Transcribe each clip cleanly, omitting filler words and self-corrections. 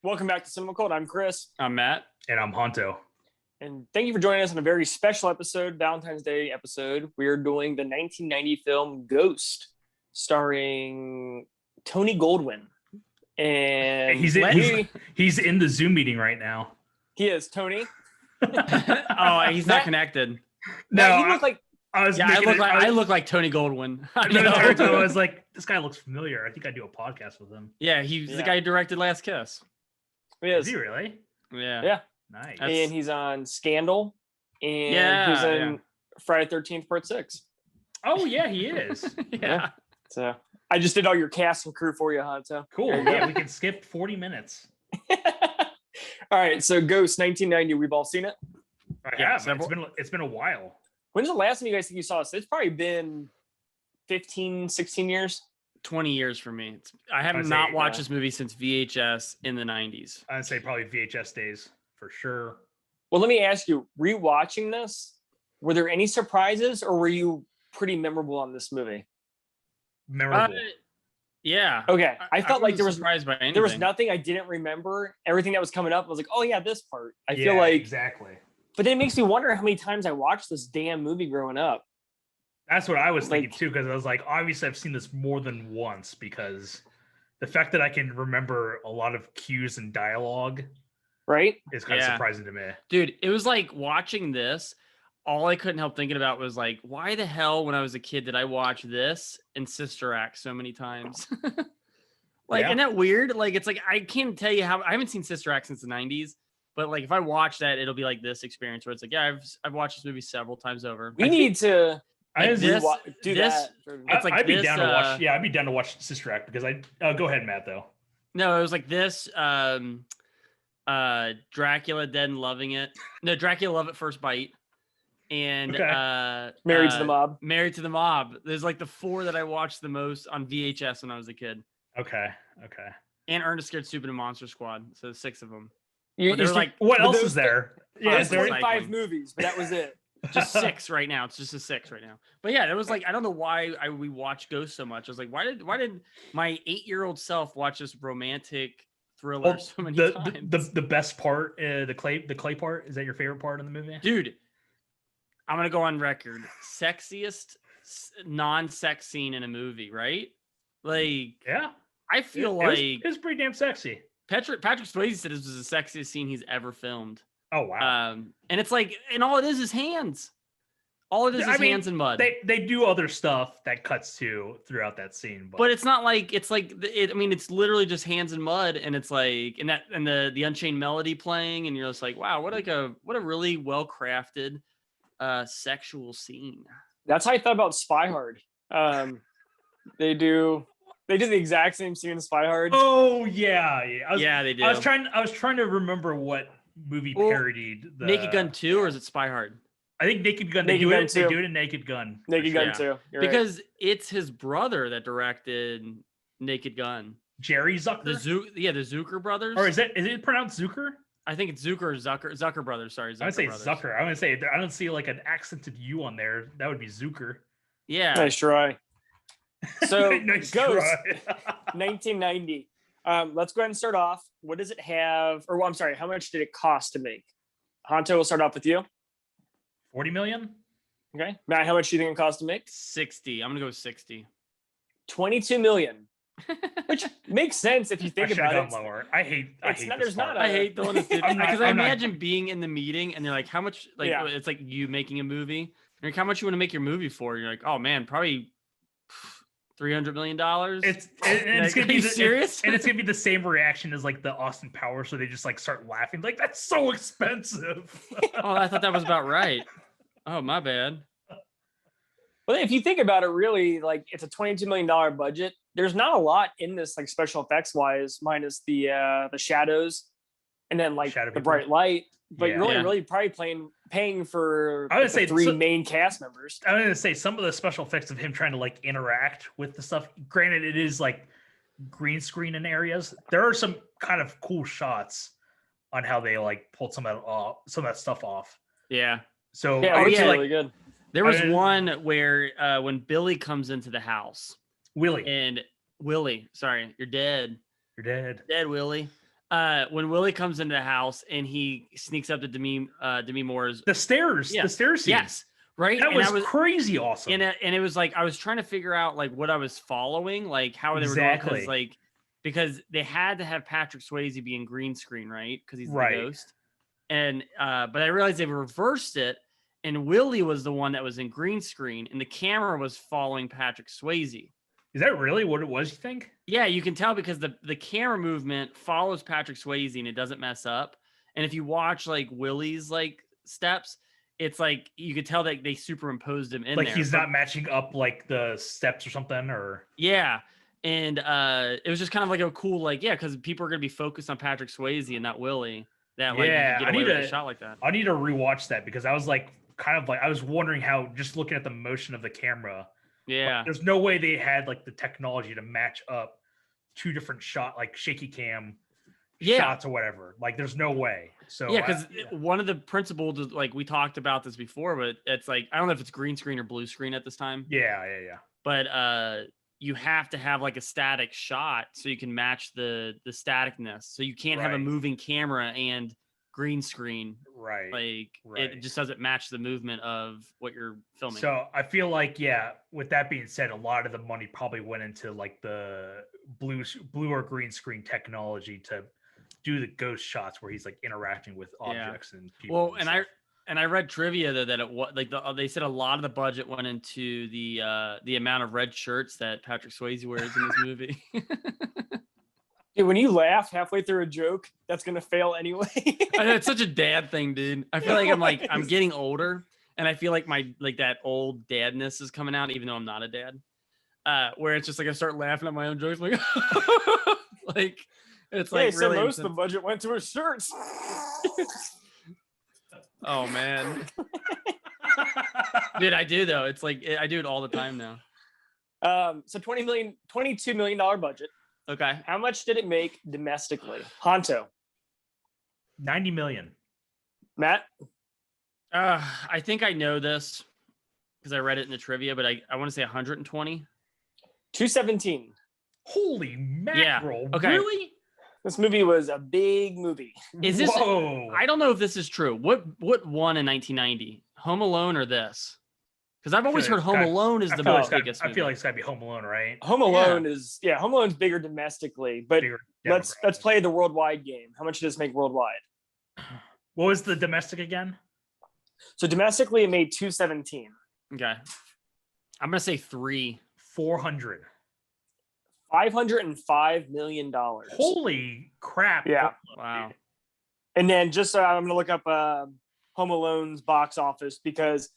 Welcome back to Cinema Cult. I'm Chris. I'm Matt. And I'm Honto. And thank you for joining us on a very special episode, Valentine's Day episode. We are doing the 1990 film Ghost, starring Tony Goldwyn. And he's in the Zoom meeting right now. He is, Tony. Oh, he's not connected. No, he looked like... I look like Tony Goldwyn. I was like, this guy looks familiar. I think I do a podcast with him. Yeah, he's the guy who directed Last Kiss. He is. Is he really? Yeah. Nice. And he's on Scandal. And he's in Friday 13th Part 6. Oh, yeah, he is. Yeah. So I just did all your cast and crew for you, Honto. Cool. Yeah, we can skip 40 minutes. All right, so Ghost 1990, we've all seen it? It's been a while. When's the last time you guys think you saw this? It's probably been 15, 16 years. 20 years for me. I have not watched this movie since VHS in the 90s. I'd say probably VHS days for sure. Well, let me ask you, rewatching this, were there any surprises or were you pretty memorable on this movie? Memorable. Yeah. Okay. I felt like there was nothing I didn't remember. Everything that was coming up, I was like, oh yeah, this part. I feel like exactly. But then it makes me wonder how many times I watched this damn movie growing up. That's what I was thinking too, because I was like, obviously I've seen this more than once, because the fact that I can remember a lot of cues and dialogue, right, is kind of surprising to me. Dude, it was like watching this, all I couldn't help thinking about was like, why the hell when I was a kid did I watch this and Sister Act so many times? Isn't that weird? Like, it's like, I can't tell you how, I haven't seen Sister Act since the 90s. But like, if I watch that, it'll be like this experience where it's like, yeah, I've watched this movie several times over. We need to do that. It's like I'd be this, down to watch. Yeah, I'd be down to watch Sister Act because go ahead, Matt. Though. No, it was like this. Dracula Dead and Loving It. No, Dracula Love at First Bite. And Married to the Mob. Married to the Mob. There's like the four that I watched the most on VHS when I was a kid. Okay. And Ernest Scared Stupid and Monster Squad. So 6 of them. What else is there? Yeah, there's 25 movies, but that was it. Just 6 right now. It's just a 6 right now. But yeah, it was like, I don't know why we watched Ghost so much. I was like, why did my 8-year-old self watch this romantic thriller so many times? The best part, the clay part, is that your favorite part in the movie? Dude, I'm gonna go on record. Sexiest non-sex scene in a movie, right? Like, yeah, I feel it was pretty damn sexy. Patrick Swayze said this was the sexiest scene he's ever filmed. Oh wow! And it's like, and all it is hands. All it is hands and mud. They do other stuff that cuts throughout that scene, but it's not like it's like I mean, it's literally just hands and mud, and it's like and the Unchained Melody playing, and you're just like, wow, what a really well crafted sexual scene. That's how I thought about Spy Hard. They do the exact same scene in Spy Hard. Oh yeah. They do. I was trying to remember what movie parodied the Naked Gun 2, or is it Spy Hard? I think Naked Gun. They do it in Naked Gun. Naked Gun 2. Because it's his brother that directed Naked Gun. Jerry Zucker. The Zucker brothers. Or is it pronounced Zucker? I think it's Zucker or Zucker brothers. Sorry, Zucker I would say brothers. Zucker. I would say I don't see like an accented U on there. That would be Zucker. Yeah. Nice try. So nice Ghost, try. 1990. Let's go ahead and start off. What does it have? Or I'm sorry, how much did it cost to make? Honto, we'll start off with you. 40 million. Okay, Matt, how much do you think it cost to make? 60. I'm gonna go with 60. 22 million. Which makes sense if you think about it. Lower. I hate I hate the one that's because I imagine being in the meeting and they're like, how much? Like it's like you making a movie. Like, how much you want to make your movie for? You're like, oh man, probably $300 million. It's gonna be serious, and it's gonna be the same reaction as like the Austin Powers, so they just like start laughing, like that's so expensive. Oh, I thought that was about right. Oh, my bad. Well, if you think about it, really, like it's a $22 million budget. There's not a lot in this, like special effects wise, minus the shadows, and then like the bright light. But you're really probably paying for I would say 3 main cast members. I was gonna say some of the special effects of him trying to like interact with the stuff. Granted, it is like green screen in areas. There are some kind of cool shots on how they like pulled some of that stuff off. Yeah. So really good. There was one where when Billy comes into the house, Willie, sorry, you're dead. You're dead. Dead, Willie. when Willie comes into the house and he sneaks up to Demi Moore's the stairs scene. Yes, right. That was crazy awesome. And it was like I was trying to figure out like what I was following, like how they were doing, because they had to have Patrick Swayze be in green screen, right? Because he's the ghost. And but I realized they reversed it, and Willie was the one that was in green screen, and the camera was following Patrick Swayze. Is that really what it was, you think? Yeah, you can tell because the camera movement follows Patrick Swayze and it doesn't mess up. And if you watch like Willie's like steps, it's like you could tell that they superimposed him in like there. He's not matching up like the steps or something, or yeah. And it was just kind of like a cool because people are gonna be focused on Patrick Swayze and not Willie. That you get away with a shot like that. I need to rewatch that because I was like I was wondering how, just looking at the motion of the camera. Yeah. There's no way they had like the technology to match up two different shaky cam shots or whatever. Like there's no way. So because one of the principles, like we talked about this before, but it's like I don't know if it's green screen or blue screen at this time. Yeah. But you have to have like a static shot so you can match the staticness. So you can't have a moving camera and green screen. Right. It just doesn't match the movement of what you're filming. So I feel like, with that being said, a lot of the money probably went into like the blue or green screen technology to do the ghost shots where he's like interacting with objects and people. Well, and I read trivia though that it was like they said a lot of the budget went into the amount of red shirts that Patrick Swayze wears in this movie. Dude, when you laugh halfway through a joke, that's gonna fail anyway. I know, it's such a dad thing, dude. I feel like I'm getting older, and I feel like my that old dadness is coming out, even though I'm not a dad. Where it's just like I start laughing at my own jokes, like, like it's like so really most of the budget went to his shirts. Oh man, dude, I do though. It's like I do it all the time now. So $22 million budget. Okay. How much did it make domestically? Honto. 90 million. Matt? I think I know this because I read it in the trivia, but I want to say 120. 217. Holy mackerel. Yeah. Okay. Really? This movie was a big movie. Is this? Whoa. I don't know if this is true. What won in 1990? Home Alone or this? Because I've always heard Home Alone is the most biggest movie. I feel like it's got to be Home Alone, right? Home Alone is Home Alone's bigger domestically, but let's play the worldwide game. How much did this make worldwide? What was the domestic again? So domestically, it made 217. Okay, I'm gonna say 400. $505 million. Holy crap! Yeah, wow. And then I'm gonna look up Home Alone's box office because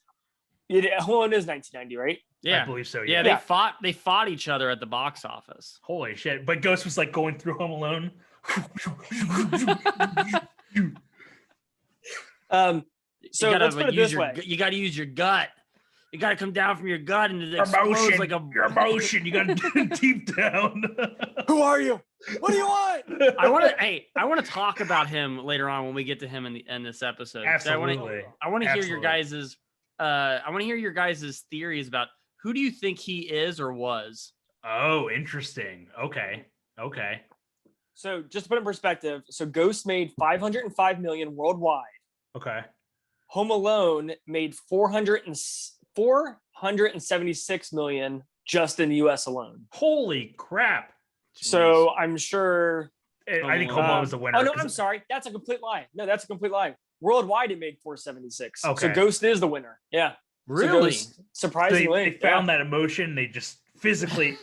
Home Alone is 1990, right? Yeah, I believe so. Yeah, they fought each other at the box office. Holy shit! But Ghost was like going through Home Alone. So let's put it this way: you got to use your gut. You got to come down from your gut and it explodes like your emotion. You got to get deep down. Who are you? What do you want? I want to talk about him later on when we get to him in this episode. Absolutely. I want to hear your guys's. I want to hear your guys' theories about who do you think he is or was. Oh, interesting. Okay. So just to put it in perspective, so Ghost made $505 million worldwide. Okay. Home Alone made $476 million just in the U.S. alone. Holy crap! So I'm sure. I think Home Alone was the winner. Oh no, I'm sorry. That's a complete lie. No, that's a complete lie. Worldwide, it made 476. Okay. So Ghost is the winner. Yeah. Really? So surprisingly, they found that emotion. They just physically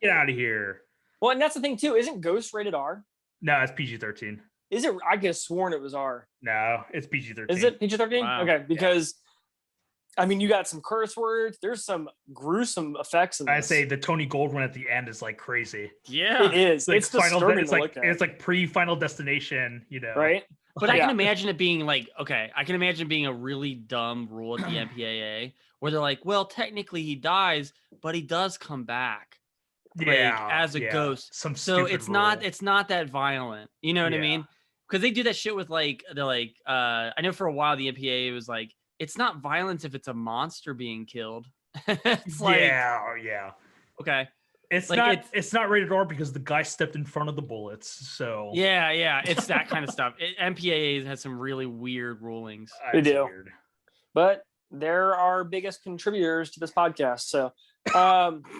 get out of here. Well, and that's the thing too. Isn't Ghost rated R? No, it's PG-13. Is it? I could have sworn it was R. No, it's PG-13. Is it PG-13? Wow. Okay, because I mean, you got some curse words. There's some gruesome effects in this. I say the Tony Goldwyn at the end is like crazy. Yeah, it is. It's disturbing to look at. It's like pre-Final Destination, right? But I can imagine it being like, okay, I can imagine being a really dumb rule at the MPAA where they're like, well, technically he dies, but he does come back. As a ghost. So it's not that violent. You know what I mean? Because they do that shit with they're like, I know for a while the MPAA was like, it's not violence if it's a monster being killed. It's like, yeah. Okay. It's like it's not rated R because the guy stepped in front of the bullets. So yeah, it's that kind of stuff. MPAA has some really weird rulings. They do, but they're our biggest contributors to this podcast. So,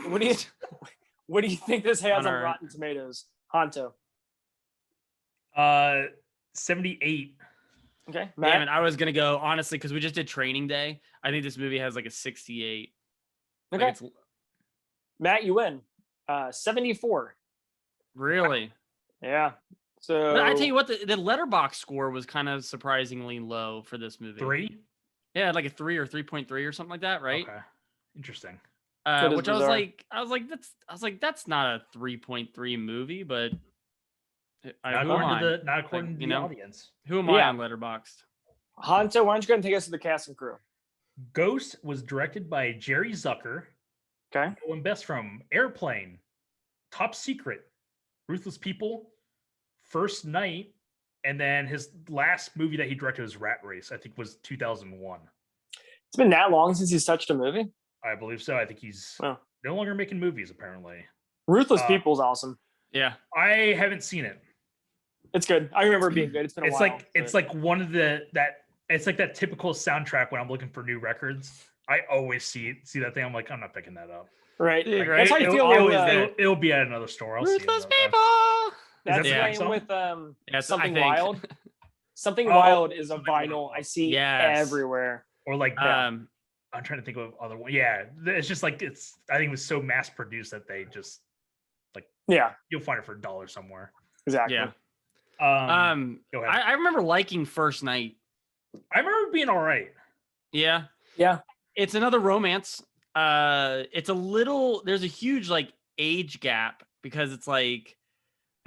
what do you think this has on Rotten Tomatoes, Honto? 78. Okay, Matt? Damn it, I was gonna go honestly because we just did Training Day. I think this movie has like a 68. Okay, like Matt, you win. 74. Really? Yeah. So but I tell you what, the Letterboxd score was kind of surprisingly low for this movie. 3? Yeah, like a 3 or 3.3 or something like that, right? Okay, interesting. Which I was like, that's not a 3.3 movie, but not according to the audience. Who am I on Letterboxd? Honto, why don't you go and take us to the cast and crew? Ghost was directed by Jerry Zucker. Okay. Going best from Airplane, Top Secret, Ruthless People, First Night, and then his last movie that he directed was Rat Race. I think was 2001. It's been that long since he's touched a movie. I believe so. I think he's no longer making movies. Apparently, Ruthless People is awesome. Yeah, I haven't seen it. It's good. I remember it being good. It's been a while. It's like one of it's like that typical soundtrack when I'm looking for new records. I always see that thing. I'm like, I'm not picking that up. Right. Like, right. That's how you feel. It'll be at another store. I'll Ruthless see People. That's the same with Something Wild. Something Wild is a vinyl I see everywhere. Or like I'm trying to think of other one. Yeah, it's just like I think it was so mass produced that they just like you'll find it for $1 somewhere. Exactly. Yeah. Go ahead. I remember liking First Night. I remember being all right. Yeah. Yeah. It's another romance. It's there's a huge like age gap because it's like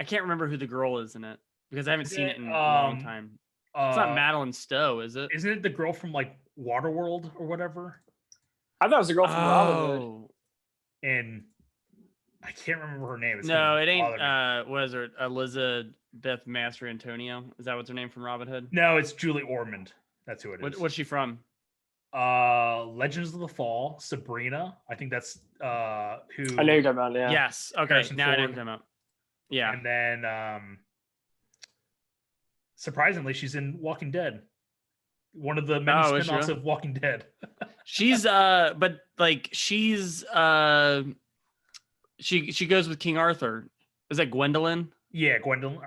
I can't remember who the girl is in it because I haven't seen it in a long time. It's not Madeline Stowe, is it? Isn't it the girl from like Waterworld or whatever? I thought it was the girl from Robin Hood. And I can't remember her name. No, it ain't. What is her? Elizabeth Master Antonio. Is that what's her name from Robin Hood? No, it's Julie Ormond. That's who it is. What's she from? Legends of the Fall, Sabrina. I think that's who. I know you're talking about. Yeah. Yes. Okay. Harrison now I know Ford. you're talking about. Yeah. And then, surprisingly, she's in Walking Dead. One of the many spinoffs of Walking Dead. She's but like she's she goes with King Arthur. Is that Gwendolyn? Yeah, Gwendolyn.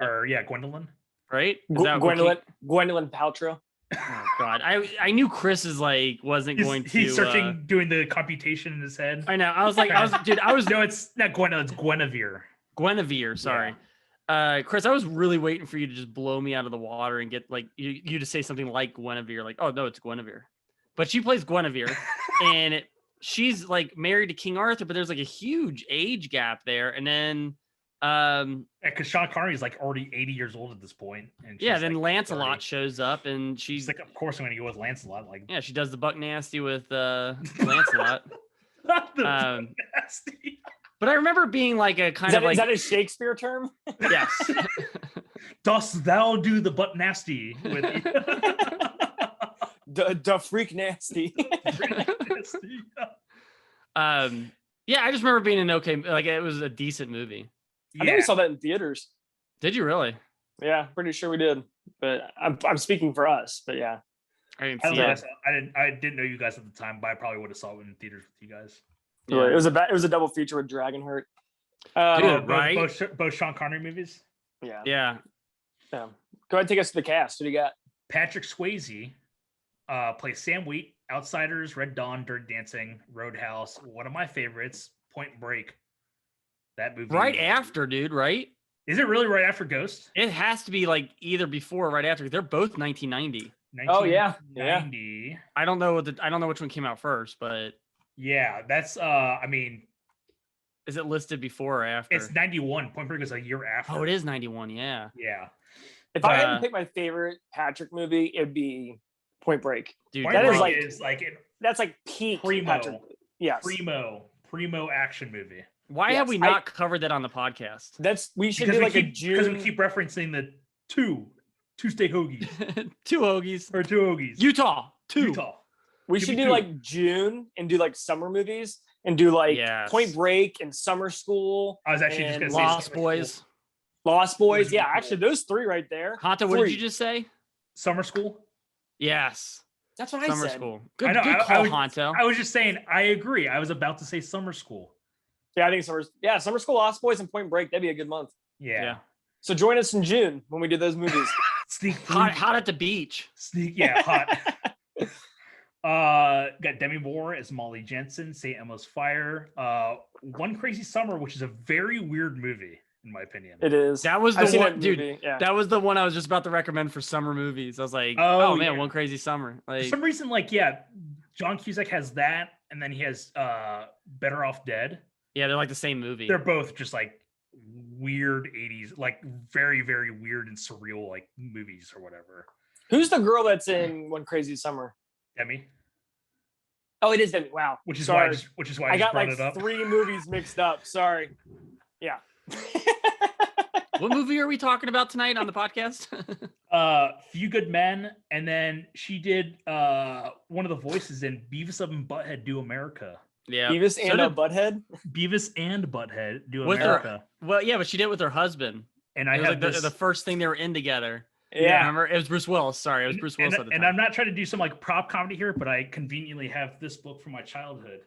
Gwendolyn. Right? Gwendolyn Paltrow. Oh God, I knew Chris is like wasn't going to. He's searching, doing the computation in his head. I know. I was No, it's not Gwendolyn. It's Guinevere. Guinevere. Sorry. Yeah. Chris, I was really waiting for you to just blow me out of the water and get like you to say something like Guinevere, like, oh no, it's Guinevere, but she plays Guinevere, and she's like married to King Arthur, but there's like a huge age gap there, and then because Sean Connery is like already 80 years old at this point, and then like Lancelot 30. shows up, and she's like, of course I'm going to go with Lancelot. Like, yeah, she does the buck nasty with Lancelot. Buck nasty. But I remember being like a kind of like... Is that a Shakespeare term? Yes. Dost thou do the butt nasty with the freak nasty. Yeah, I just remember being an okay... Like, it was a decent movie. I think we saw that in theaters. Did you really? Yeah, pretty sure we did. But I'm speaking for us, but yeah. I didn't know you guys at the time, but I probably would have saw it in theaters with you guys. Yeah. It was a double feature with Dragonheart. Right? Both Sean Connery movies. Yeah. Go ahead and take us to the cast. What do you got? Patrick Swayze plays Sam Wheat, Outsiders, Red Dawn, Dirty Dancing, Roadhouse. One of my favorites, Point Break. That movie. Right after, dude. Right? Is it really right after Ghost? It has to be like either before or right after. They're both 1990. Oh yeah. 1990. I don't know which one came out first, but yeah, that's I mean, is it listed before or after? It's 91. Point Break is a year after. Oh, it is 91. Yeah. Yeah. If I had to pick my favorite Patrick movie, it'd be Point Break. Dude, Point Break is like that's like peak primo. Patrick. Yes. Primo action movie. Why have we not covered that on the podcast? We should do like a June, because we keep referencing the two steak hoagies. Two hoagies. Or two hoagies. Utah. We should do like June and do like summer movies. and do like Yes. Point Break and Summer School. I was actually just and gonna say Lost Summer Boys. School. Lost Boys. Yeah, actually, those three right there. Hanta, what did you just say? Summer School. Yes. That's what I Summer said. School. I Good, know, good call, Honto. I was just saying, I agree. I was about to say Summer School. Yeah, I think Summer School, Lost Boys, and Point Break. That'd be a good month. Yeah. So join us in June when we do those movies. Sneak Hot at the beach. hot. Got Demi Moore as Molly Jensen, St. Elmo's Fire. One Crazy Summer, which is a very weird movie, in my opinion. It is. That was I've the seen one, that dude. movie, yeah. That was the one I was just about to recommend for summer movies. I was like, Oh, man, yeah. One Crazy Summer. Like, For some reason, John Cusack has that, and then he has Better Off Dead. yeah, they're like the same movie. They're both just like weird 80s, like very, very weird and surreal like movies or whatever. Who's the girl that's in One Crazy Summer? Demi. Oh, it is Demi. Wow. Which is Sorry. why I I got brought like it up. 3 movies mixed up. Sorry. Yeah. What movie are we talking about tonight on the podcast? Few Good Men, and then she did one of the voices in Beavis and Butthead Do America. Yeah. Beavis and Butthead? Beavis and Butthead Do With America. Well, yeah, but she did it with her husband. And It I was have like this, the first thing they were in together. Yeah. Remember? It was Bruce Willis. Sorry, it was Bruce Willis at the and time. I'm not trying to do some like prop comedy here, but I conveniently have this book from my childhood.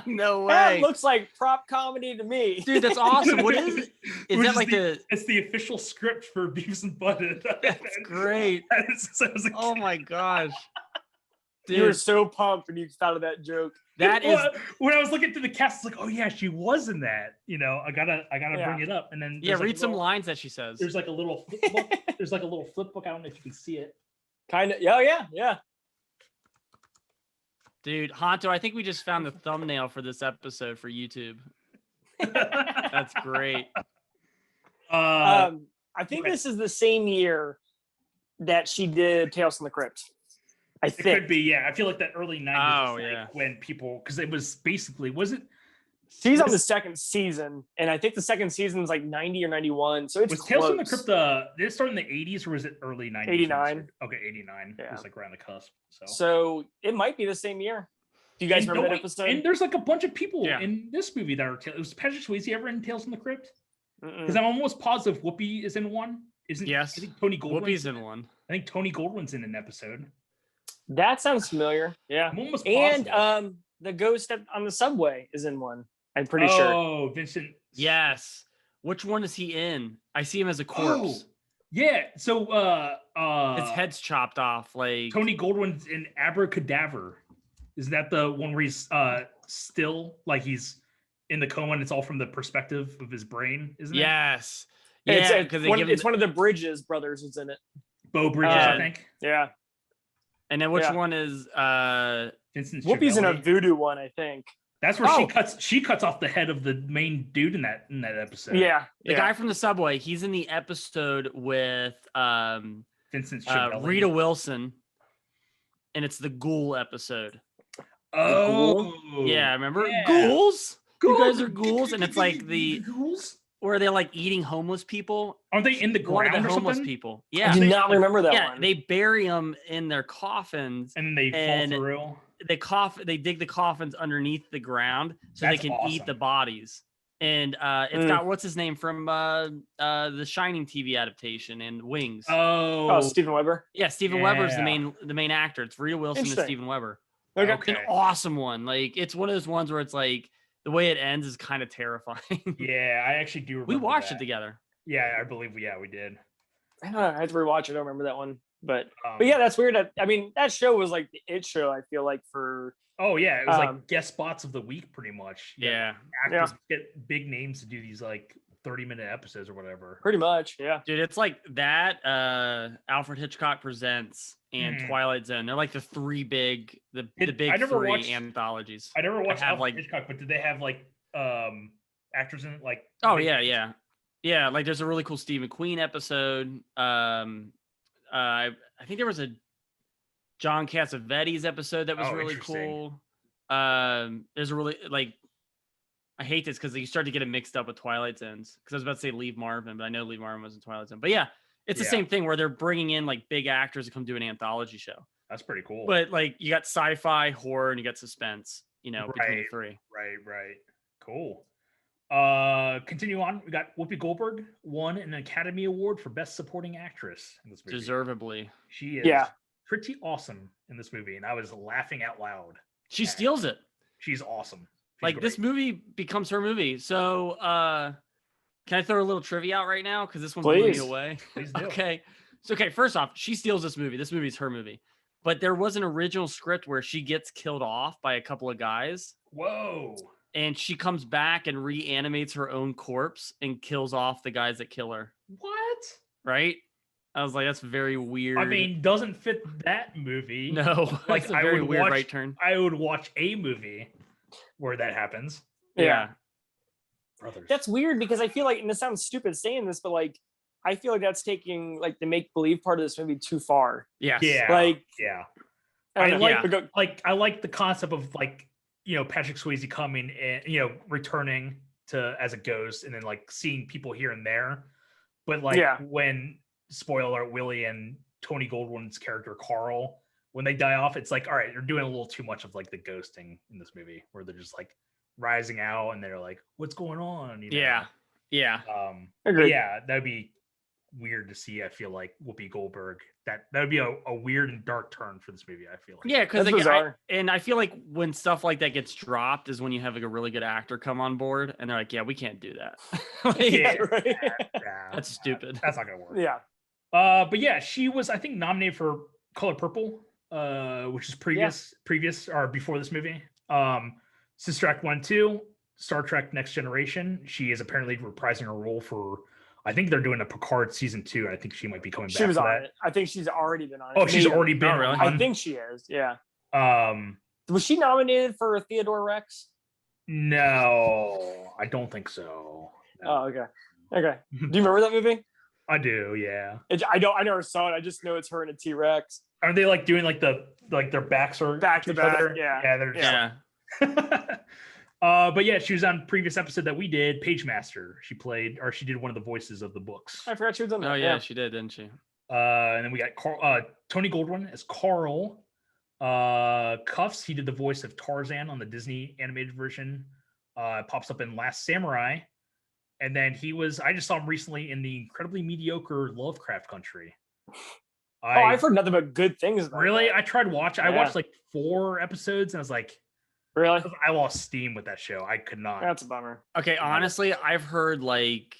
No That way. looks like prop comedy to me. Dude, that's awesome. What is it? Is Which that like It's the official script for Beavis and Butthead. That's great. Oh my gosh. Dude, You were so pumped when you thought of that joke. that is when I was looking through the cast, it's like, oh yeah, she was in that. You know, I gotta bring it up. And then yeah, read some little, lines that she says. There's like a little flip book. There's like a little flip book. I don't know if you can see it. Kind of. Yeah. Dude, Honto, I think we just found the thumbnail for this episode for YouTube. That's great. I think this is the same year that she did Tales from the Crypt. I It think. could be, yeah. I feel like that early 90s Oh, is yeah. like when people, because it was basically, was it? She's on the second season, and I think the second season is like 90 or 91. So it's Was close. Tales from the Crypt, did it start in the 80s or was it early 90s? 89. Okay, 89. Yeah. It was like right on the cusp. So it might be the same year. Do you guys remember that episode? And there's like a bunch of people Yeah. in this movie that are, was Patrick Swayze ever in Tales from the Crypt? Mm-mm. Because I'm almost positive Whoopi is in one. Isn't Yes. I think Tony Goldwyn's Whoopi's in one. I think Tony Goldwyn's in an episode. That sounds familiar. Yeah. I'm almost positive. And the ghost on the subway is in one. I'm pretty sure. Oh, Vincent. Yes. Which one is he in? I see him as a corpse. Yeah. So His head's chopped off. Like Tony Goldwyn's in Abracadaver. Is that the one where he's still like he's in the coma and it's all from the perspective of his brain, isn't it? Yes. It's, Yeah, because it's one of the Bridges brothers who's in it. Bo Bridges, I think. Yeah. And then which Yeah. one is Vincent Whoopi's in a Chavelli. voodoo one, I think. That's where she cuts off the head of the main dude in that episode. Yeah. the guy from the subway? He's in the episode with Vincent Chavelli. Rita Wilson, and it's the ghoul episode. Oh, Yeah, remember yeah. ghouls? You guys are Ghouls? ghouls, and it's like the ghouls. where they're like eating homeless people. Aren't they in the One of ground the or homeless something? people. I Yeah, do not remember that yeah. one. They bury them in their coffins. And then they And- fall through. They dig the coffins underneath the ground so That's they can eat awesome. the bodies. And it's got what's his name from the Shining TV adaptation and Wings. Oh, Steven Weber. Yeah, Stephen Weber's yeah. the main actor. It's Rita Wilson and Interesting. Stephen Weber. Okay. It's an awesome one. Like it's one of those ones where it's like the way it ends is kind of terrifying. Yeah, I actually do remember We watched that. it together. Yeah, I believe we did. I don't know. I had to rewatch it. I don't remember that one. But But yeah, that's weird. I mean, that show was like the It show, I feel like, for Oh yeah, it was Um, like guest spots of the week, pretty much. Yeah. Actors get big names to do these like 30-minute episodes or whatever. pretty much. Yeah. Dude, it's like that Alfred Hitchcock Presents and Mhm. Twilight Zone. They're like the three big I big never three watched- anthologies. I never watched have, Alfred like- Hitchcock, but did they have like actors in it? Like Oh big- yeah. Like there's a really cool Steve McQueen episode. I think there was a John Cassavetes episode that was Oh, really interesting. cool. There's a really like I hate this because you start to get it mixed up with Twilight Zones. Because I was about to say Leave Marvin, but I know Leave Marvin was in Twilight Zone. But yeah, it's the Yeah. same thing where they're bringing in like big actors to come do an anthology show. That's pretty cool. But like you got sci-fi, horror, and you got suspense. between the three. Right. Cool. Continue on. We got Whoopi Goldberg won an Academy Award for Best Supporting Actress in this movie. Deservedly. She is pretty awesome in this movie, and I was laughing out loud. She steals it. She's awesome. This movie becomes her movie. So can I throw a little trivia out right now? Because this one blew me away. Please do. Okay. So first off, she steals this movie. This movie's her movie. But there was an original script where she gets killed off by a couple of guys. Whoa. And she comes back and reanimates her own corpse and kills off the guys that kill her. What? Right? I was like, that's very weird. I mean, doesn't fit that movie. No, like a very weird right turn. I would watch a movie where that happens. Yeah. Brothers. That's weird because I feel like, and this sounds stupid saying this, but like, I feel like that's taking like the make believe part of this movie too far. Yes. Yeah. Like, I like the concept of like, Patrick Swayze coming and, returning to as a ghost and then like seeing people here and there. But like when, spoiler alert, Willie and Tony Goldwyn's character, Carl, when they die off, it's like, all right, they're doing a little too much of like the ghosting in this movie where they're just like rising out and they're like, what's going on? Yeah. That'd be weird to see. I feel like Whoopi Goldberg, that would be a weird and dark turn for this movie. I feel like because I feel like when stuff like that gets dropped is when you have like a really good actor come on board and they're like, we can't do that. That's stupid. That's not gonna work. Yeah. But she was, I think, nominated for Color Purple, which is previous or before this movie. Sister Act 1 2, Star Trek Next Generation. She is apparently reprising her role for, I think they're doing a Picard season 2, and I think she might be coming back. She was for on that. it. I think she's already been on it. Oh, she's already been really? on. I think she is. Yeah. Was she nominated for Theodore Rex? No, I don't think so. No. Oh, okay. Okay. Do you remember that movie? I do, yeah. I never saw it. I just know it's her and a T-Rex. Are they like doing like their backs are back to back? Yeah. Yeah, they're just but yeah, she was on previous episode that we did, Page Master. She did one of the voices of the books. I forgot she was on that. Oh yeah, she did, didn't she? And then we got Tony Goldwyn as Carl. Cuffs, he did the voice of Tarzan on the Disney animated version. Pops up in Last Samurai. And then I just saw him recently in the incredibly mediocre Lovecraft Country. I've heard nothing but good things about Really? that. I tried watching. I watched like 4 episodes and I was like, really? I lost steam with that show. I could not. That's a bummer. Okay, honestly, I've heard like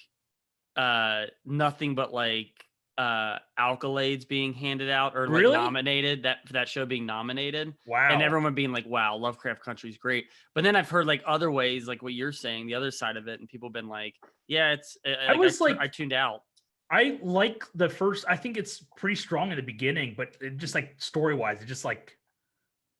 nothing but like accolades being handed out or like nominated, for that show being nominated. Wow. And everyone being like, wow, Lovecraft Country is great. But then I've heard like other ways, like what you're saying, the other side of it, and people have been like, yeah, I tuned out. I like the first, I think it's pretty strong in the beginning, but it just like story-wise, it just like,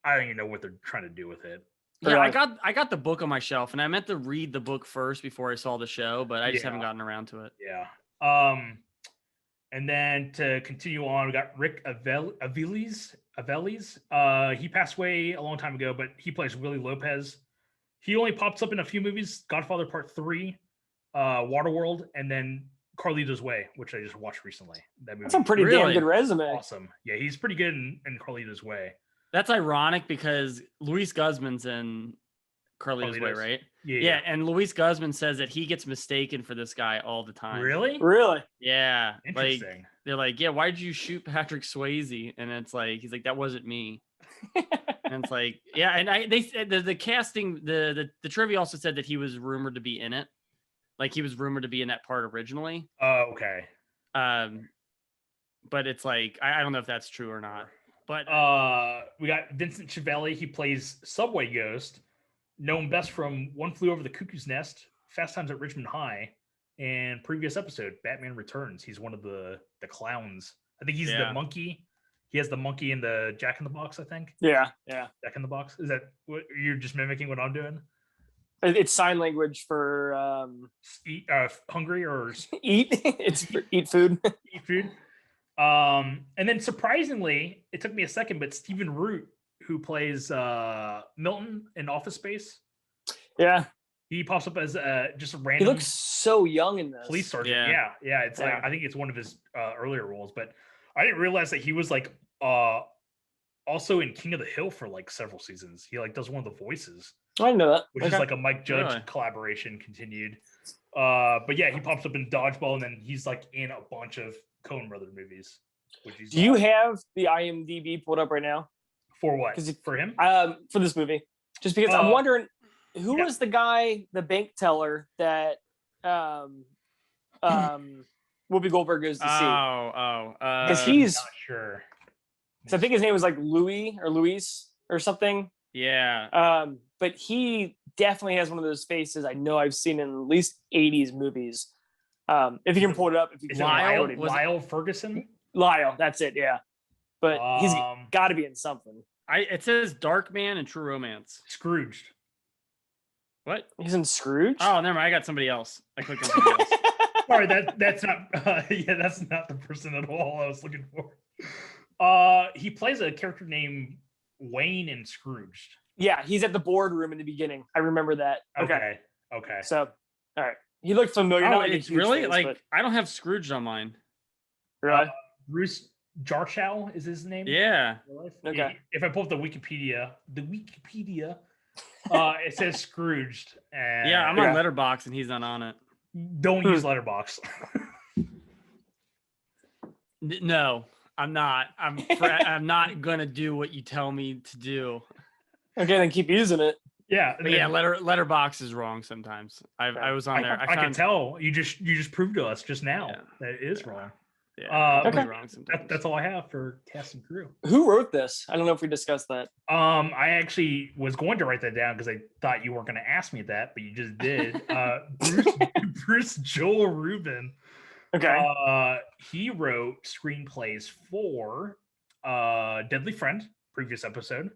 I don't even know what they're trying to do with it. Yeah, I got the book on my shelf, and I meant to read the book first before I saw the show, but I just haven't gotten around to it. Yeah. And then to continue on, we got Rick Aviles. He passed away a long time ago, but he plays Willie Lopez. He only pops up in a few movies: Godfather Part 3, Waterworld, and then Carlito's Way, which I just watched recently. That movie. That's a pretty damn good resume. Awesome. Yeah, he's pretty good in Carlito's Way. That's ironic because Luis Guzman's in Carlito's Way, right? Yeah. And Luis Guzman says that he gets mistaken for this guy all the time. Really? Yeah. Interesting. Like, they're like, yeah, why did you shoot Patrick Swayze? And it's like, he's like, that wasn't me. And it's like, yeah. And they said the casting, the trivia also said that he was rumored to be in it. Like he was rumored to be in that part originally. Oh, okay. But it's like, I don't know if that's true or not. But we got Vincent Chavelli. He plays Subway Ghost, known best from One Flew Over the Cuckoo's Nest, Fast Times at Richmond High, and previous episode, Batman Returns. He's one of the clowns. I think he's the monkey. He has the monkey in the Jack in the Box, I think. Yeah. Jack in the Box. Is that what you're just mimicking what I'm doing? It's sign language for eat, hungry or eat. It's for eat food. Eat food. And then surprisingly, it took me a second, but Stephen Root, who plays Milton in Office Space, he pops up as just a random. He looks so young in this. Police sergeant. Yeah. It's like I think it's one of his earlier roles, but I didn't realize that he was like also in King of the Hill for like several seasons. He like does one of the voices. I didn't know that. Which is like a Mike Judge collaboration continued. But yeah, he pops up in Dodgeball, and then he's like in a bunch of Coen Brother movies. Do you have the IMDb pulled up right now? For what? For him? For this movie. Just because I'm wondering who was the guy, the bank teller that Whoopi Goldberg goes to see. Because he's not sure. So I think his name was like Louis or Luis or something. Yeah. But he definitely has one of those faces I know I've seen in at least 80s movies. If you can pull it up. If you can Lyle Ferguson? Lyle, that's it, yeah. But he's got to be in something. It says Darkman and True Romance. Scrooged. What? He's in Scrooge? Oh, never mind. I got somebody else. I clicked on somebody else. Sorry, that's not. That's not the person at all I was looking for. He plays a character named Wayne in Scrooged. Yeah, he's at the boardroom in the beginning. I remember that. Okay. So, all right. He looked familiar. Oh, it's really face, like I don't have Scrooge on mine. Really? Bruce Jarchow is his name. Yeah. Okay. If I pull up the Wikipedia, it says Scrooged. And yeah, I'm on Letterboxd and he's not on it. Don't use Letterboxd. No, I'm not. I'm not gonna do what you tell me to do. Okay, then keep using it. Yeah, but yeah. Letterboxd is wrong sometimes. I was on there. I can tell. You just proved to us just now that it is wrong. Yeah, wrong sometimes. That's all I have for cast and crew. Who wrote this? I don't know if we discussed that. I actually was going to write that down because I thought you weren't going to ask me that, but you just did. Bruce Joel Rubin. Okay. He wrote screenplays for Deadly Friend, previous episode.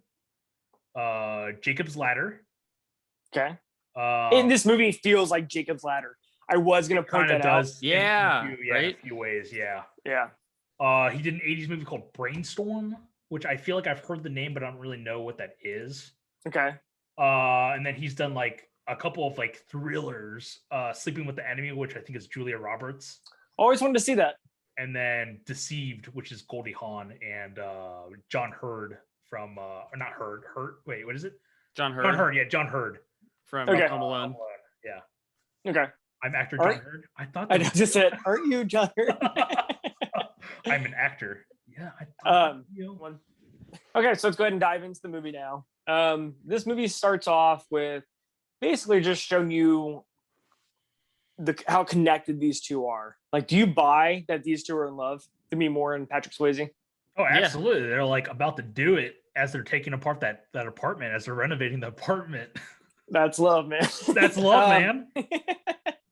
Jacob's Ladder. Okay. And this movie feels like Jacob's Ladder. I was gonna point that out. Yeah, right. In a few ways, yeah. He did an 80s movie called Brainstorm, which I feel like I've heard the name, but I don't really know what that is. Okay. And then he's done like a couple of like thrillers, Sleeping with the Enemy, which I think is Julia Roberts. Always wanted to see that. And then Deceived, which is Goldie Hawn and John Hurd from or not Hurd. Wait, what is it? John Hurd. John Hurd from Home Alone. Yeah. Okay. I'm actor John Hurd. I thought I just said, aren't you John Hurd? I'm an actor. Yeah. Okay, so let's go ahead and dive into the movie now. This movie starts off with basically just showing you how connected these two are. Like, do you buy that these two are in love? Demi Moore and Patrick Swayze? Oh, absolutely. Yeah. They're like about to do it as they're taking apart that apartment, as they're renovating the apartment. That's love, man. That's love, man.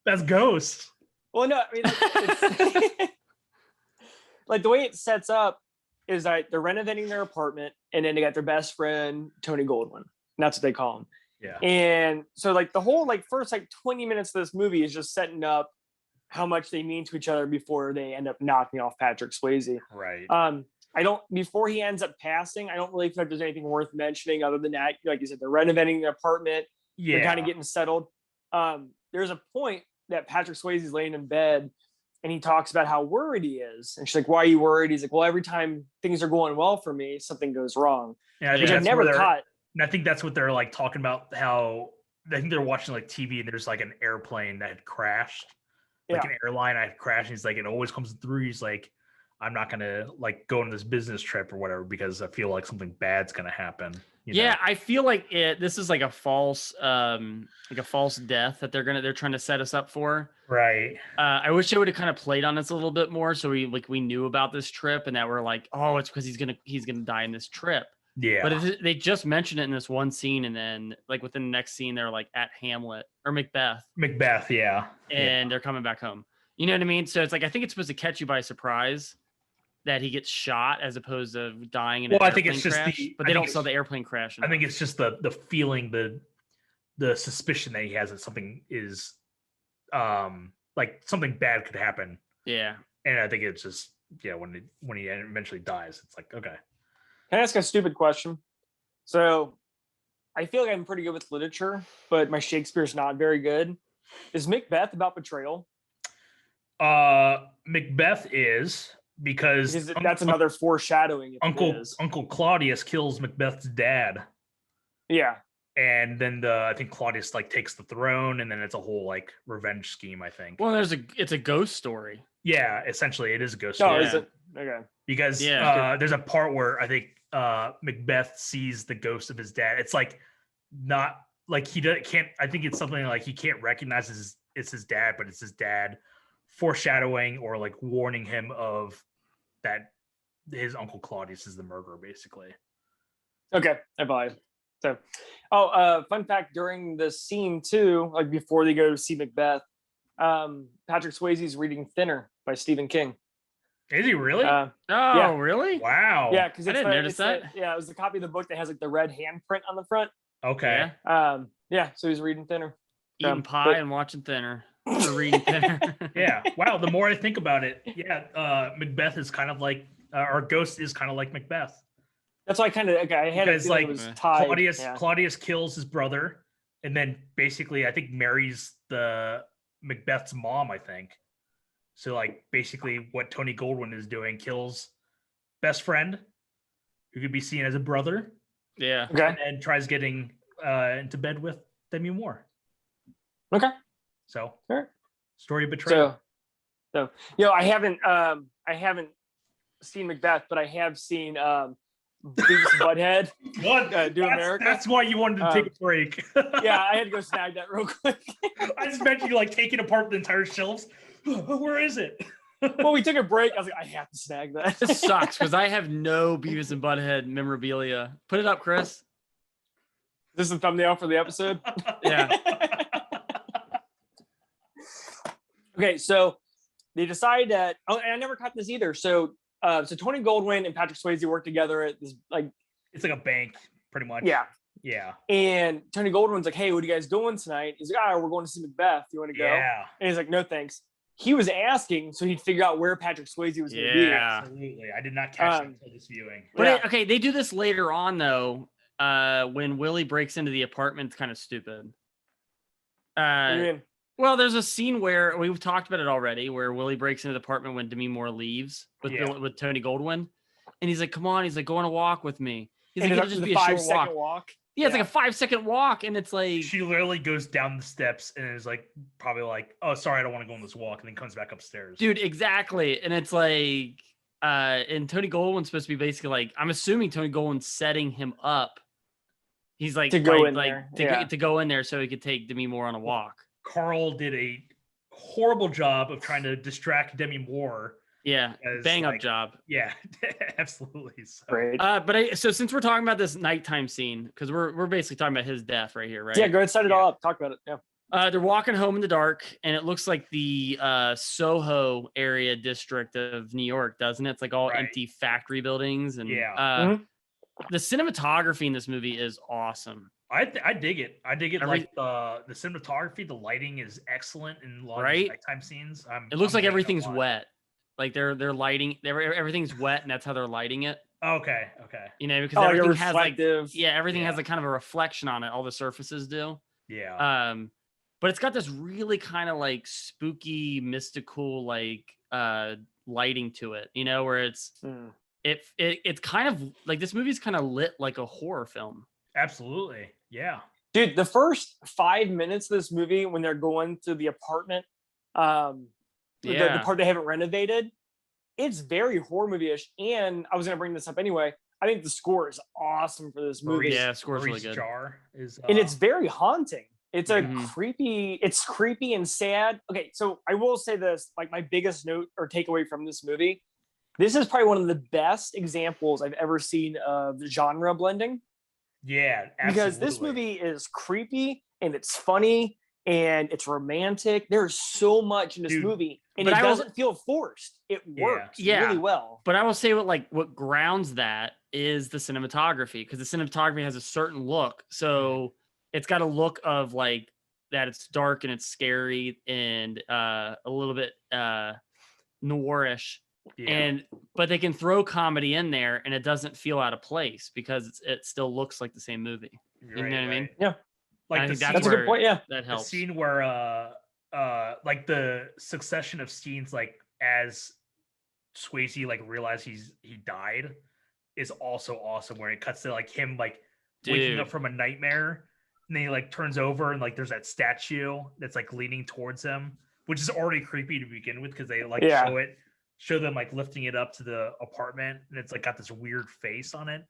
That's Ghost. Well, no, I mean, it's like the way it sets up is that they're renovating their apartment, and then they got their best friend Tony Goldwyn. And that's what they call him. Yeah. And so, like the whole first 20 minutes of this movie is just setting up how much they mean to each other before they end up knocking off Patrick Swayze. Right. Before he ends up passing, I don't really feel like there's anything worth mentioning other than that. Like you said, they're renovating the apartment. Yeah. They're kind of getting settled. There's a point that Patrick Swayze is laying in bed and he talks about how worried he is. And she's like, why are you worried? He's like, well, every time things are going well for me, something goes wrong. Yeah, which I've never caught. And I think that's what they're like talking about, how I think they're watching like TV and there's like an airplane that had crashed. Like an airline had crashed. And he's like, it always comes through. He's like, I'm not going to go on this business trip or whatever, because I feel like something bad's going to happen. You know? I feel like this is like a false death that they're trying to set us up for. Right. I wish they would have kind of played on this a little bit more, so we knew about this trip and that we're like, oh, it's because he's gonna die in this trip. Yeah. But they just mentioned it in this one scene, and then within the next scene, they're like at Hamlet or Macbeth. Macbeth, yeah. And they're coming back home. You know what I mean? So it's like I think it's supposed to catch you by surprise that he gets shot as opposed to dying in an airplane crash. I think it's just but they don't sell the airplane crash. I think it's just the feeling, the suspicion that he has that something is something bad could happen. Yeah. And I think it's just when he eventually dies, it's like, okay. Can I ask a stupid question? So I feel like I'm pretty good with literature, but my Shakespeare's not very good. Is Macbeth about betrayal? Macbeth is. because that's another foreshadowing. Uncle Claudius kills Macbeth's dad. Yeah. And then I think Claudius like takes the throne, and then it's a whole like revenge scheme, I think. Well, it's a ghost story. Yeah, essentially it is a ghost story. Is it? Okay. Because there's a part where I think Macbeth sees the ghost of his dad. It's like not like can't. I think it's something like he can't recognize it's his dad, but it's his dad foreshadowing or like warning him of that his Uncle Claudius is the murderer, basically. Okay, I buy it. So, fun fact, during the scene too, like before they go to see Macbeth, Patrick Swayze's reading Thinner by Stephen King. Is he really? Really? Wow. Yeah, because I didn't notice that. It was the copy of the book that has like the red handprint on the front. Okay. Yeah, so he's reading Thinner. Eating pie and watching Thinner. Or reading Thinner. Yeah. Wow. The more I think about it, Macbeth is kind of like, our ghost is kind of like Macbeth. That's why I had because like it was tied. Claudius kills his brother, and then basically I think marries the Macbeth's mom, I think. So like basically what Tony Goldwyn is doing, kills best friend, who could be seen as a brother. Yeah. Okay. And tries getting into bed with Demi Moore. Okay. So sure. Story of betrayal. So I haven't seen Macbeth, but I have seen Beavis and Butthead. What? Do America. That's why you wanted to take a break. Yeah, I had to go snag that real quick. I just meant you like taking apart the entire shelves. Where is it? Well, we took a break. I was like, I have to snag that. This sucks because I have no Beavis and Butthead memorabilia. Put it up, Chris. Is this the thumbnail for the episode? Yeah. Okay, so they decide that. Oh, and I never caught this either. So Tony Goldwyn and Patrick Swayze work together at this it's like a bank, pretty much. Yeah. Yeah. And Tony Goldwyn's like, hey, what are you guys doing tonight? He's like, we're going to see Macbeth. You want to go? Yeah. And he's like, no, thanks. He was asking so he'd figure out where Patrick Swayze was going to be. Absolutely. I did not catch that until this viewing. But they do this later on though. When Willie breaks into the apartment, it's kind of stupid. Well, there's a scene where we've talked about it already, where Willie breaks into the apartment when Demi Moore leaves with Tony Goldwyn, and he's like, "Come on," he's like, "Go on a walk with me." He's like, "It'll just be a short walk." Yeah, it's like a 5-second walk, and it's like she literally goes down the steps and is like, probably like, "Oh, sorry, I don't want to go on this walk," and then comes back upstairs. Dude, exactly, and it's like, and Tony Goldwyn's supposed to be basically like, I'm assuming Tony Goldwyn's setting him up. He's like to go in there to go in there so he could take Demi Moore on a walk. Carl did a horrible job of trying to distract Demi Moore. Yeah, bang up job. Yeah, absolutely. So. Great. So since we're talking about this nighttime scene, because we're basically talking about his death right here, right? Yeah, go ahead, set it all up. Talk about it. Yeah. They're walking home in the dark, and it looks like the Soho area district of New York, doesn't it? It's like all empty factory buildings, and the cinematography in this movie is awesome. I dig it. I dig it. Like the cinematography, the lighting is excellent in a lot of nighttime scenes. It looks like everything's wet. Like they're lighting. Everything's wet, and that's how they're lighting it. Okay. You know, because everything has everything has like kind of a reflection on it. All the surfaces do. Yeah. But it's got this really kind of like spooky, mystical like lighting to it. You know, where it's it's kind of like this movie's kind of lit like a horror film. Absolutely. Yeah. Dude, the first 5 minutes of this movie when they're going to the apartment, the part they haven't renovated, it's very horror movie-ish. And I was gonna bring this up anyway. I think the score is awesome for this movie. Yeah, score's really good. Jar is, and it's very haunting. It's it's creepy and sad. Okay, so I will say this, like my biggest note or takeaway from this movie, this is probably one of the best examples I've ever seen of genre blending. Yeah, absolutely. Because this movie is creepy and it's funny and it's romantic. There's so much in this movie, and it doesn't feel forced. It works really well. But I will say what grounds that is the cinematography, because the cinematography has a certain look. So it's got a look of like that it's dark and it's scary and a little bit noirish. But they can throw comedy in there and it doesn't feel out of place because it still looks like the same movie. You know what I mean? Yeah. Like that's a good point. Yeah. That helps. The scene where like the succession of scenes, like as Swayze like realizes he died is also awesome. Where it cuts to like him like waking up from a nightmare, and then he like turns over and like there's that statue that's like leaning towards him, which is already creepy to begin with because they like show them like lifting it up to the apartment, and it's like got this weird face on it,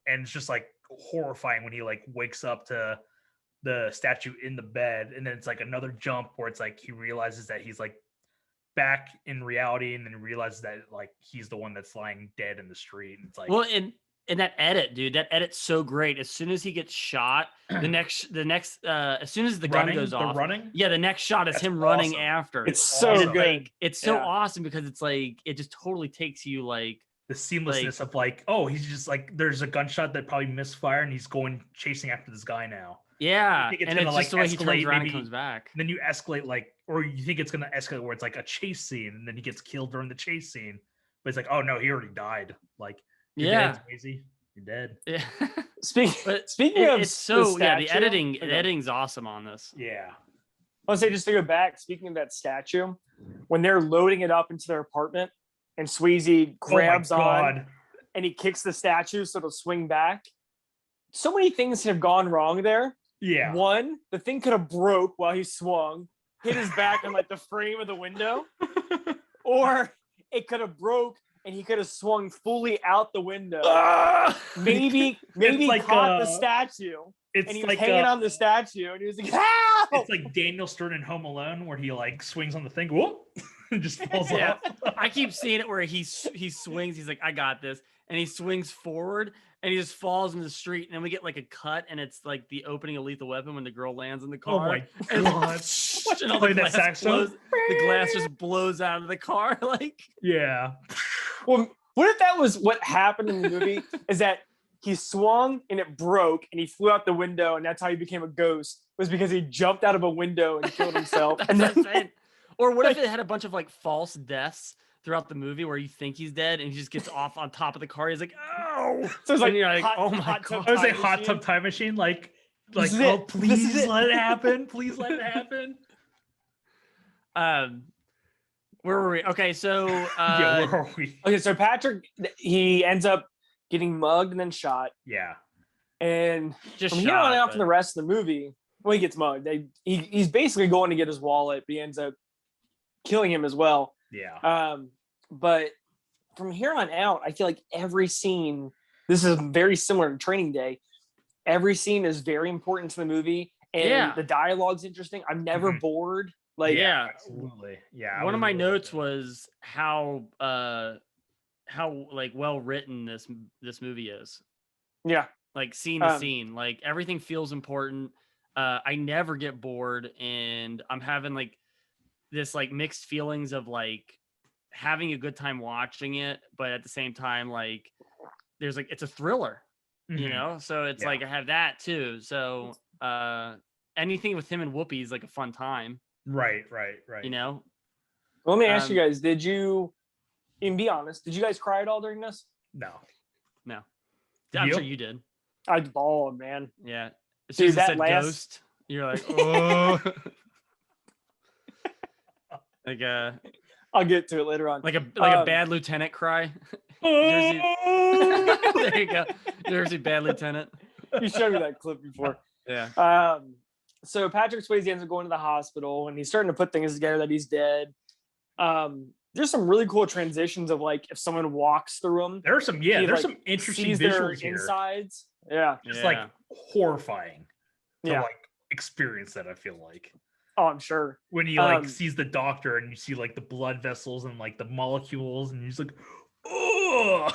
and it's just like horrifying when he like wakes up to the statue in the bed, and then it's like another jump where it's like he realizes that he's like back in reality, and then realizes that like he's the one that's lying dead in the street. And it's like, well, and that edit, dude, that edit's so great. As soon as he gets shot, the next as soon as the gun goes off, the next shot is him running after. It's so good. It's so awesome because it's like it just totally takes you like the seamlessness of like, oh, he's just like there's a gunshot that probably misfired, and he's going chasing after this guy now. Yeah, and it's just the way he turns around and comes back. And then you escalate like, or you think it's gonna escalate where it's like a chase scene, and then he gets killed during the chase scene. But it's like, oh no, he already died. Like, you're dead, Swayze. You're dead. Yeah. Speaking of, it's so the editing's awesome on this. Yeah. I want to say, just to go back, speaking of that statue, when they're loading it up into their apartment, and Swayze grabs on, and he kicks the statue so it'll swing back. So many things have gone wrong there. Yeah. One, the thing could have broke while he swung, hit his back on like the frame of the window, or it could have broke and he could have swung fully out the window. Maybe like, caught the statue. And he was like hanging on the statue, and he was like, "Help!" It's like Daniel Stern in Home Alone, where he like swings on the thing, whoop, and just falls off. I keep seeing it where he swings. He's like, "I got this," and he swings forward, and he just falls in the street. And then we get like a cut, and it's like the opening of Lethal Weapon when the girl lands in the car. Oh my god! And all the glass just blows out of the car. Like, yeah. Well, what if that was what happened in the movie? Is that he swung and it broke, and he flew out the window, and that's how he became a ghost? Was because he jumped out of a window and killed himself. And then, or what if it had a bunch of like false deaths throughout the movie where you think he's dead and he just gets off on top of the car? He's like, oh, so it's like, you're like, oh my god! I was like hot tub time machine, like oh please let it happen, please let it happen. Where were we? Okay, so where are we? Okay, so Patrick, he ends up getting mugged and then shot. Yeah. And just from here on out for the rest of the movie, well, he gets mugged. He's basically going to get his wallet, but he ends up killing him as well. Yeah. But from here on out, I feel like every scene, this is very similar to Training Day. Every scene is very important to the movie, and the dialogue's interesting. I'm never bored. Like, yeah, absolutely. Yeah. One of my notes was how like well written this movie is. Yeah. Like scene to scene, like everything feels important. I never get bored, and I'm having like this like mixed feelings of like having a good time watching it, but at the same time, like there's like it's a thriller, you know. So it's like I have that too. So anything with him and Whoopi is like a fun time. Right. You know. Well, let me ask you guys: did you, and be honest, did you guys cry at all during this? No. I'm sure you did. I bawled, man. Yeah. As soon as it said ghost, you're like, oh. Like I'll get to it later on. Like a bad lieutenant cry. There you go. You ever see Bad Lieutenant? You showed me that clip before. Yeah. So Patrick Swayze ends up going to the hospital, and he's starting to put things together that he's dead. There's some really cool transitions of like if someone walks through them. There's some some interesting visuals here. Insides. Yeah. Just like horrifying to like experience that, I feel like. Oh, I'm sure. When he like sees the doctor and you see like the blood vessels and like the molecules, and he's like, oh,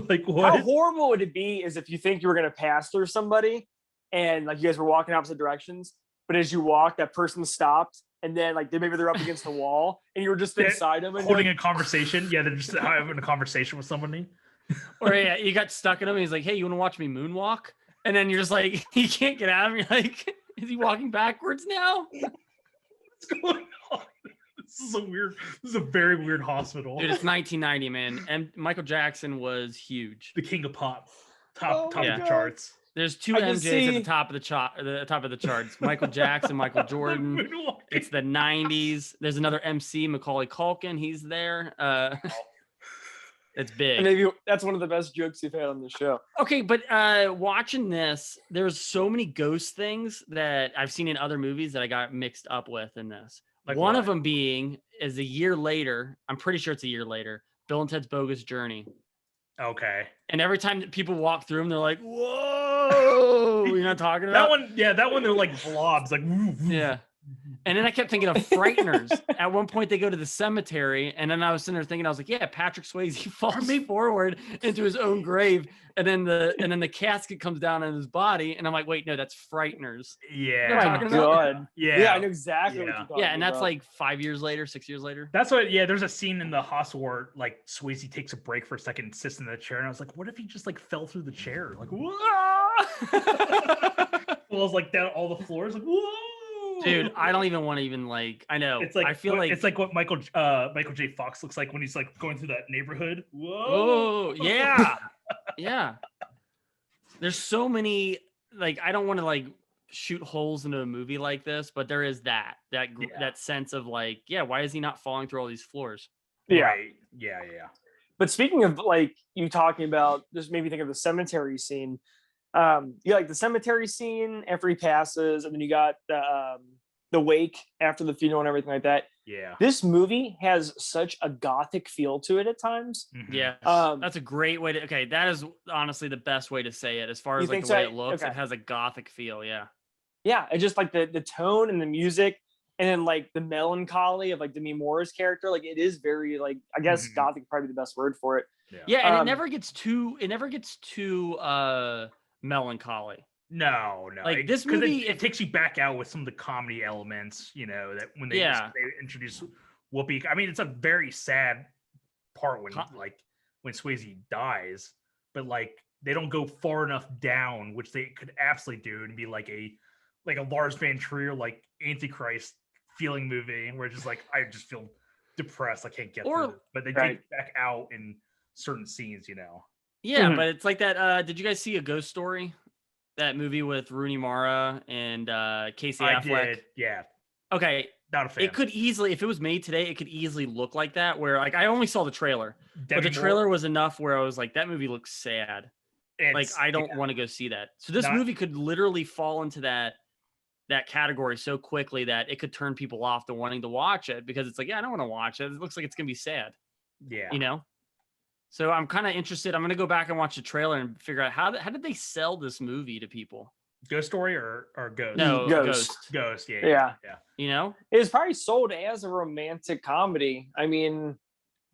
like what? How horrible would it be is if you think you were gonna pass through somebody and like you guys were walking opposite directions, but as you walk, that person stopped, and then like maybe they're up against the wall and you were just inside them and holding a conversation. Yeah, they're just having a conversation with somebody. Or you got stuck in him and he's like, hey, you want to watch me moonwalk? And then you're just like, you can't get out of him. You're like, is he walking backwards now? What's going on? This is a very weird hospital. Dude, it's 1990, man. And Michael Jackson was huge. The king of pop. Top of the charts. There's two MJs at the top of the charts. Michael Jackson, Michael Jordan. It's the 90s. There's another MC, Macaulay Culkin. He's there. It's big. And maybe that's one of the best jokes you've had on the show. Okay, but watching this, there's so many ghost things that I've seen in other movies that I got mixed up with in this. Like one what? of them being is a year later. I'm pretty sure it's a year later. Bill and Ted's Bogus Journey. Okay. And every time that people walk through them, they're like, "Whoa!" You're not talking about That one. Yeah, that one. They're like blobs. Like yeah. And then I kept thinking of Frighteners. At one point, they go to the cemetery, and then I was sitting there thinking, I was like, "Yeah, Patrick Swayze falls forward into his own grave, and then the casket comes down on his body." And I'm like, "Wait, no, that's Frighteners." Yeah. You know what I'm talking about? God. Yeah. I know exactly what you're talking about. Yeah, and that's like 5 years later, 6 years later. That's what. Yeah, there's a scene in the hospital where like Swayze takes a break for a second, and sits in the chair, and I was like, "What if he just like fell through the chair? Like, whoa!" Falls like down all the floors. Like, whoa! Dude, I don't even want to even like. I know. It's like I feel like it's like what Michael J. Fox looks like when he's like going through that neighborhood. Whoa! Oh yeah, yeah. There's so many. Like, I don't want to like shoot holes into a movie like this, but there is that sense of like, yeah, why is he not falling through all these floors? Yeah. Right. Yeah. But speaking of like you talking about, just made me think of the cemetery scene. You like the cemetery scene after he passes, and then you got the wake after the funeral and everything like that. Yeah. This movie has such a gothic feel to it at times. Mhm. Yes, that's a great way to. Okay, that is honestly the best way to say it. As far as like the way it looks, it has a gothic feel. Yeah. Yeah, and just like the tone and the music, and then like the melancholy of like Demi Moore's character. Like it is very like, I guess gothic is probably the best word for it. Yeah, and it never gets too melancholy. No. Like this movie, it takes you back out with some of the comedy elements, that when they introduce Whoopi. I mean, it's a very sad part when Swayze dies, but like they don't go far enough down, which they could absolutely do and be like a Lars Van Trier like Antichrist feeling movie where it's just like I just feel depressed, I can't get through it. But they take back out in certain scenes, Yeah, but it's like that. Did you guys see A Ghost Story? That movie with Rooney Mara and Casey Affleck? Did, yeah. Okay. Not a fan. It could easily, if it was made today, it could easily look like that. Where like I only saw the trailer, but the trailer was enough where I was like, that movie looks sad. Like I don't want to go see that. So this movie could literally fall into that category so quickly that it could turn people off to wanting to watch it because it's like, yeah, I don't want to watch it. It looks like it's gonna be sad. Yeah. So I'm kind of interested. I'm going to go back and watch the trailer and figure out how did they sell this movie to people? Ghost Story or Ghost? No, Ghost. Yeah. It was probably sold as a romantic comedy. I mean,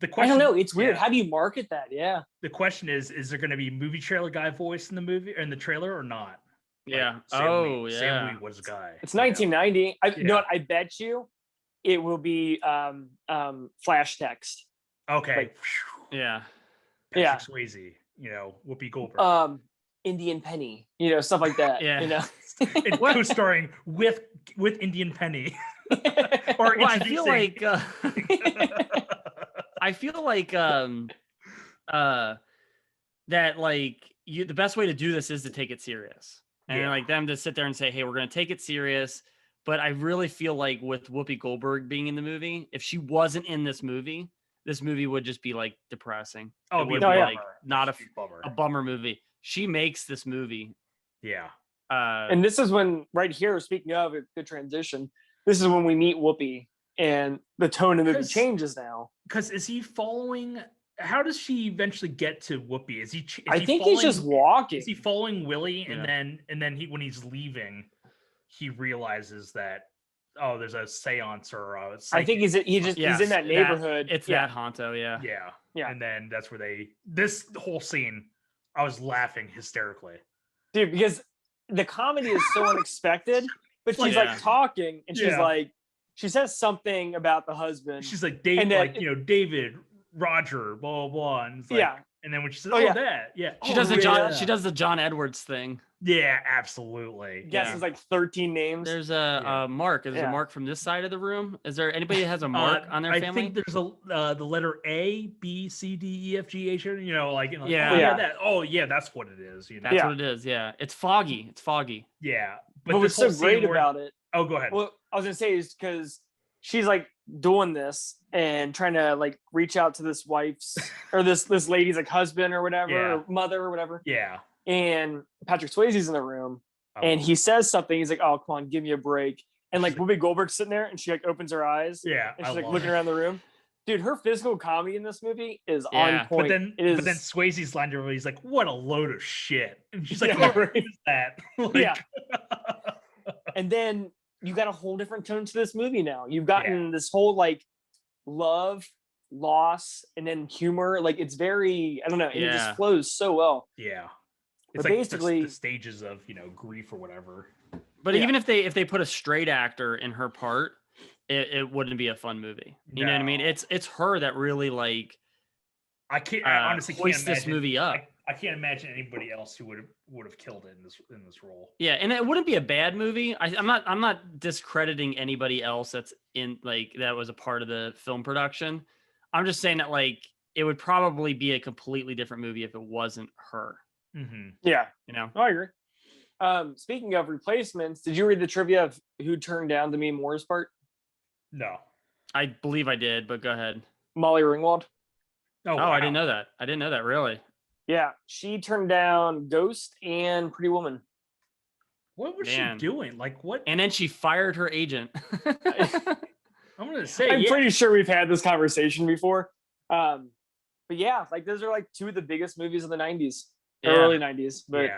the question, I don't know. It's weird. How do you market that? Yeah. The question is there going to be movie trailer guy voice in the movie or in the trailer or not? Yeah. Sam Wee was a guy. It's 1990. You know what? I bet you it will be flash text. Okay. Yeah. Patrick Swayze, Whoopi Goldberg. Indian Penny, stuff like that. Yeah. And co-starring with Indian Penny. Or well, I feel like that like the best way to do this is to take it serious. And like them to sit there and say, hey, we're going to take it serious. But I really feel like with Whoopi Goldberg being in the movie, if she wasn't in this movie would just be like depressing. Oh, it would be like not a bummer movie. She makes this movie. Yeah. And this is when, right here, speaking of a good transition, this is when we meet Whoopi and the tone of the movie changes now. Because is he following? How does she eventually get to Whoopi? I think he's just walking. Is he following Willie? And then when he's leaving, he realizes that there's a seance or I think he's in that neighborhood. It's that Honto, yeah. And then that's where this whole scene, I was laughing hysterically, dude, because the comedy is so unexpected. But she's like talking, and she's like, she says something about the husband. She's like, David, Roger, blah blah blah, and it's like, and then when she says, that, she does the John Edwards thing. Yeah, absolutely. Guesses like 13 names. There's a Mark. Is there a Mark from this side of the room? Is there anybody that has a Mark on their family? I think there's the letter A, B, C, D, E, F, G, H. That's what it is. That's what it is. Yeah, it's foggy. Yeah, but what's so great about it? Oh, go ahead. Well, I was gonna say is because she's like doing this and trying to like reach out to this wife's or this lady's like husband or whatever, or mother or whatever. Yeah. And Patrick Swayze's in the room and he says something. He's like, "Oh, come on, give me a break." And like Whoopi Goldberg's sitting there and she like opens her eyes. Yeah. And she's like looking around the room. Dude, her physical comedy in this movie is on point. But then Swayze's line to her, he's like, "What a load of shit." And she's like, "What is that?" Yeah. And then you got a whole different tone to this movie now. You've gotten this whole like love, loss, and then humor. Like it's very, I don't know, it just flows so well. Yeah. It's like basically the stages of, grief or whatever. But even if they put a straight actor in her part, it wouldn't be a fun movie. You know what I mean? It's her that really like I honestly can't imagine this movie up. I can't imagine anybody else who would have killed it in this role. Yeah, and it wouldn't be a bad movie. I'm not discrediting anybody else that's in like that was a part of the film production. I'm just saying that like it would probably be a completely different movie if it wasn't her. Mm-hmm. Yeah, I agree. Speaking of replacements, did you read the trivia of who turned down Demi Moore's part? No, I believe I did, but go ahead. Molly Ringwald. Oh, wow. I didn't know that. I didn't know that, really. Yeah, she turned down Ghost and Pretty Woman. What was she doing? Like what? And then she fired her agent. I'm gonna say I'm pretty sure we've had this conversation before. But yeah, like those are like two of the biggest movies of the 90s, early 90s. But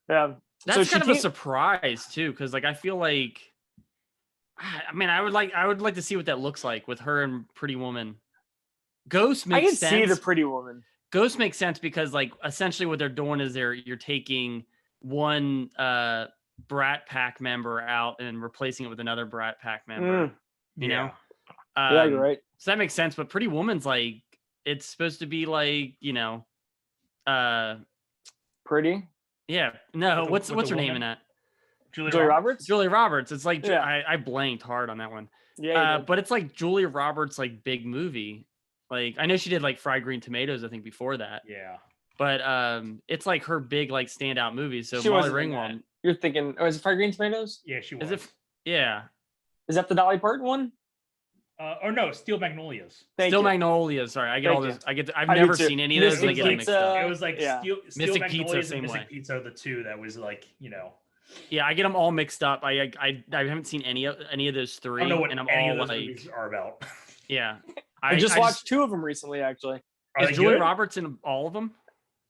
yeah. That's kind of a surprise too, because like I feel like, I mean, I would like to see what that looks like with her and Pretty Woman. Ghost makes sense. I can see the Pretty Woman. Ghost makes sense because like essentially what they're doing is you're taking one Brat Pack member out and replacing it with another Brat Pack member. You know? Yeah, you're right. So that makes sense. But Pretty Woman's like, it's supposed to be like, pretty. Yeah. No, what's her name in that? Julia Roberts? Julia Roberts. It's like I blanked hard on that one. Yeah. But it's like Julia Roberts' like big movie. Like I know she did like Fried Green Tomatoes, I think, before that. Yeah. But it's like her big like standout movie. So she Molly Ringwald. You're thinking, is it Fried Green Tomatoes? Yeah, she was. Is that the Dolly Parton one? Or no, Steel Magnolias. Steel Magnolias. Sorry, I get all this. I've never seen any of those. And I get them mixed up. It was like Steel Mystic Magnolias Pizza, same and Mystic way. Pizza are the two that was like, Yeah, I get them all mixed up. I haven't seen any of those three. I don't know what and I'm any all of those like, movies are about. Yeah. I just watched two of them recently, actually. Is Julia Roberts in all of them?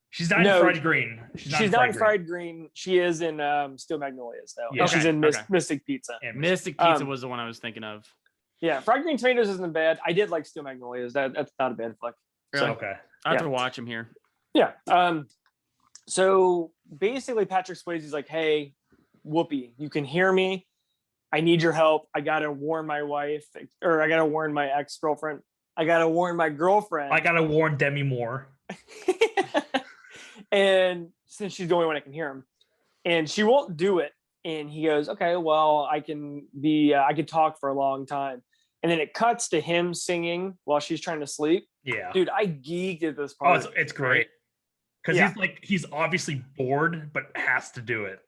She's not in Fried Green. She's not in Fried Green. She is in Steel Magnolias, though. Yeah. She's in Mystic Pizza. Mystic Pizza was the one I was thinking of. Yeah, Fried Green Tomatoes isn't bad. I did like Steel Magnolias. That's not a bad flick. Really? So, okay. I have to watch him here. Yeah. So basically, Patrick Swayze's like, "Hey, Whoopi, you can hear me. I need your help. I gotta warn my wife, or I gotta warn my ex-girlfriend. I gotta warn my girlfriend. I gotta warn Demi Moore." And since she's the only one I can hear him, and she won't do it. And he goes, "Okay, well, I can talk for a long time." And then it cuts to him singing while she's trying to sleep. Yeah, dude, I geeked at this part. Oh, it's great because he's obviously bored, but has to do it.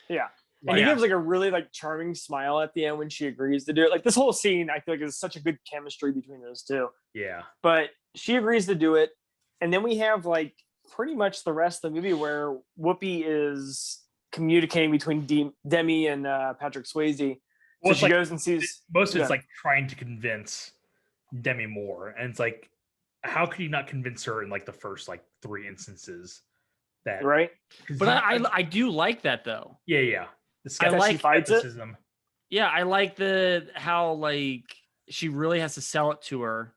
Yeah. And he gives like a really like charming smile at the end when she agrees to do it. Like this whole scene, I feel like is such a good chemistry between those two. Yeah. But she agrees to do it. And then we have like pretty much the rest of the movie where Whoopi is communicating between Demi and Patrick Swayze. Well, so she goes and sees most of it's like trying to convince Demi Moore. And it's like, how could you not convince her in like the first like 3 instances? That right. But I do like that though. Yeah. I like skepticism. Yeah, I like how like she really has to sell it to her,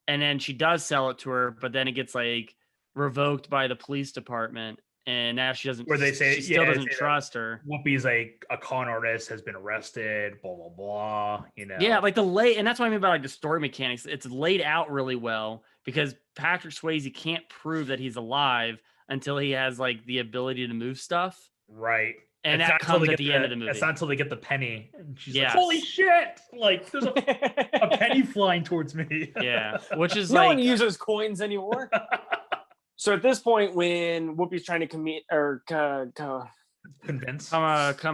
and then she does sell it to her, but then it gets like revoked by the police department, and now she doesn't. Where they say she still doesn't trust her. Whoopi's a con artist, has been arrested, blah blah blah. Yeah, like and that's what I mean about like the story mechanics. It's laid out really well because Patrick Swayze can't prove that he's alive until he has like the ability to move stuff. Right. And that comes at the end of the movie. It's not until they get the penny. And she's like, holy shit! Like, there's a penny flying towards me. Yeah. Which is no like... one uses coins anymore. So at this point, when Whoopi's trying to convince. Come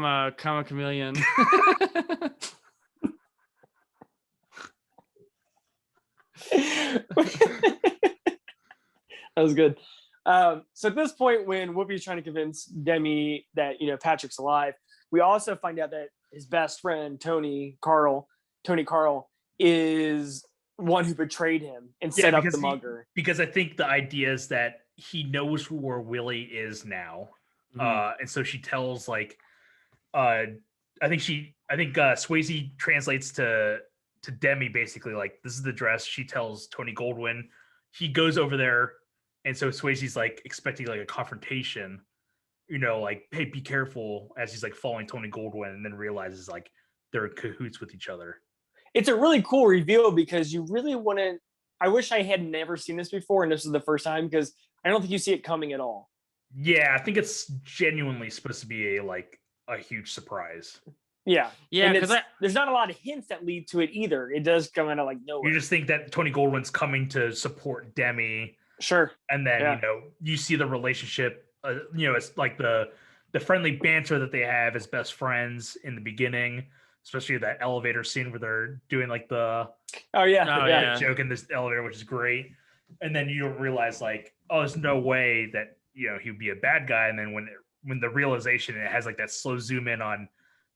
a chameleon. That was good. So at this point, when Whoopi's trying to convince Demi that Patrick's alive, we also find out that his best friend Tony Carl, is one who betrayed him and set up the mugger. Because I think the idea is that he knows where Willie is now, and so she tells I think Swayze translates to Demi basically like, this is the dress. She tells Tony Goldwyn. He goes over there. And so Swayze's like expecting like a confrontation, like, hey, be careful, as he's like following Tony Goldwyn, and then realizes like they're in cahoots with each other. It's a really cool reveal because you really wouldn't. I wish I had never seen this before, and this is the first time, because I don't think you see it coming at all. Yeah, I think it's genuinely supposed to be a huge surprise. Yeah, because there's not a lot of hints that lead to it either. It does come out of like nowhere. You just think that Tony Goldwyn's coming to support Demi. Sure. And then, you see the relationship, it's like the friendly banter that they have as best friends in the beginning, especially that elevator scene where they're doing like the joke in this elevator, which is great. And then you realize like, oh, there's no way that, he'd be a bad guy. And then when the realization, it has like that slow zoom in on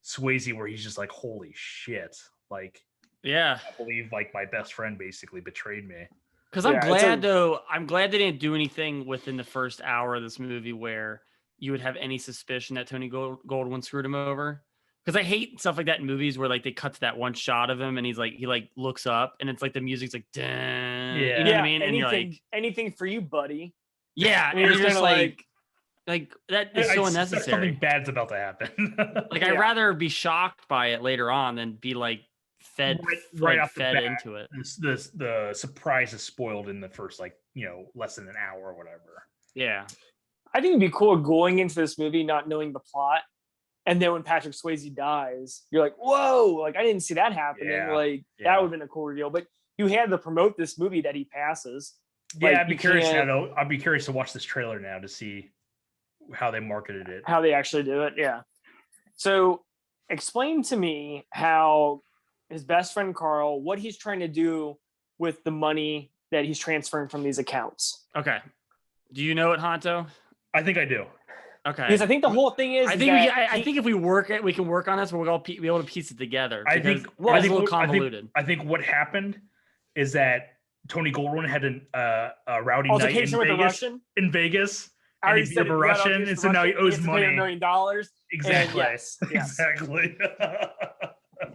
Swayze where he's just like, holy shit. Like, I believe like my best friend basically betrayed me. Because I'm glad they didn't do anything within the first hour of this movie where you would have any suspicion that Tony Goldwyn screwed him over. Because I hate stuff like that in movies where like they cut to that one shot of him and he looks up and it's like the music's like, dun, you know what I mean? And you're like, anything for you, buddy. Yeah, and you're just like that is so unnecessary. Something bad's about to happen. I'd rather be shocked by it later on than be like fed into it. The surprise is spoiled in the first less than an hour or whatever. Yeah, I think it'd be cool going into this movie not knowing the plot, and then when Patrick Swayze dies, you're like, whoa! Like I didn't see that happening. That would have been a cool reveal. But you had to promote this movie that he passes. Yeah, I'd be curious now. I'd be curious to watch this trailer now to see how they marketed it. How they actually do it. Yeah. So explain to me how his best friend Carl, what he's trying to do with the money that he's transferring from these accounts. Okay. Do you know it, Honto? I think I do. Okay. Because I think the whole thing is, I think if we can work on this, we'll all be able to piece it together. I think it's a little convoluted. I think what happened is that Tony Goldwyn had a rowdy night in Vegas. And he beat up a Russian, and so now he owes money. $1 million. Exactly. Yes. Exactly.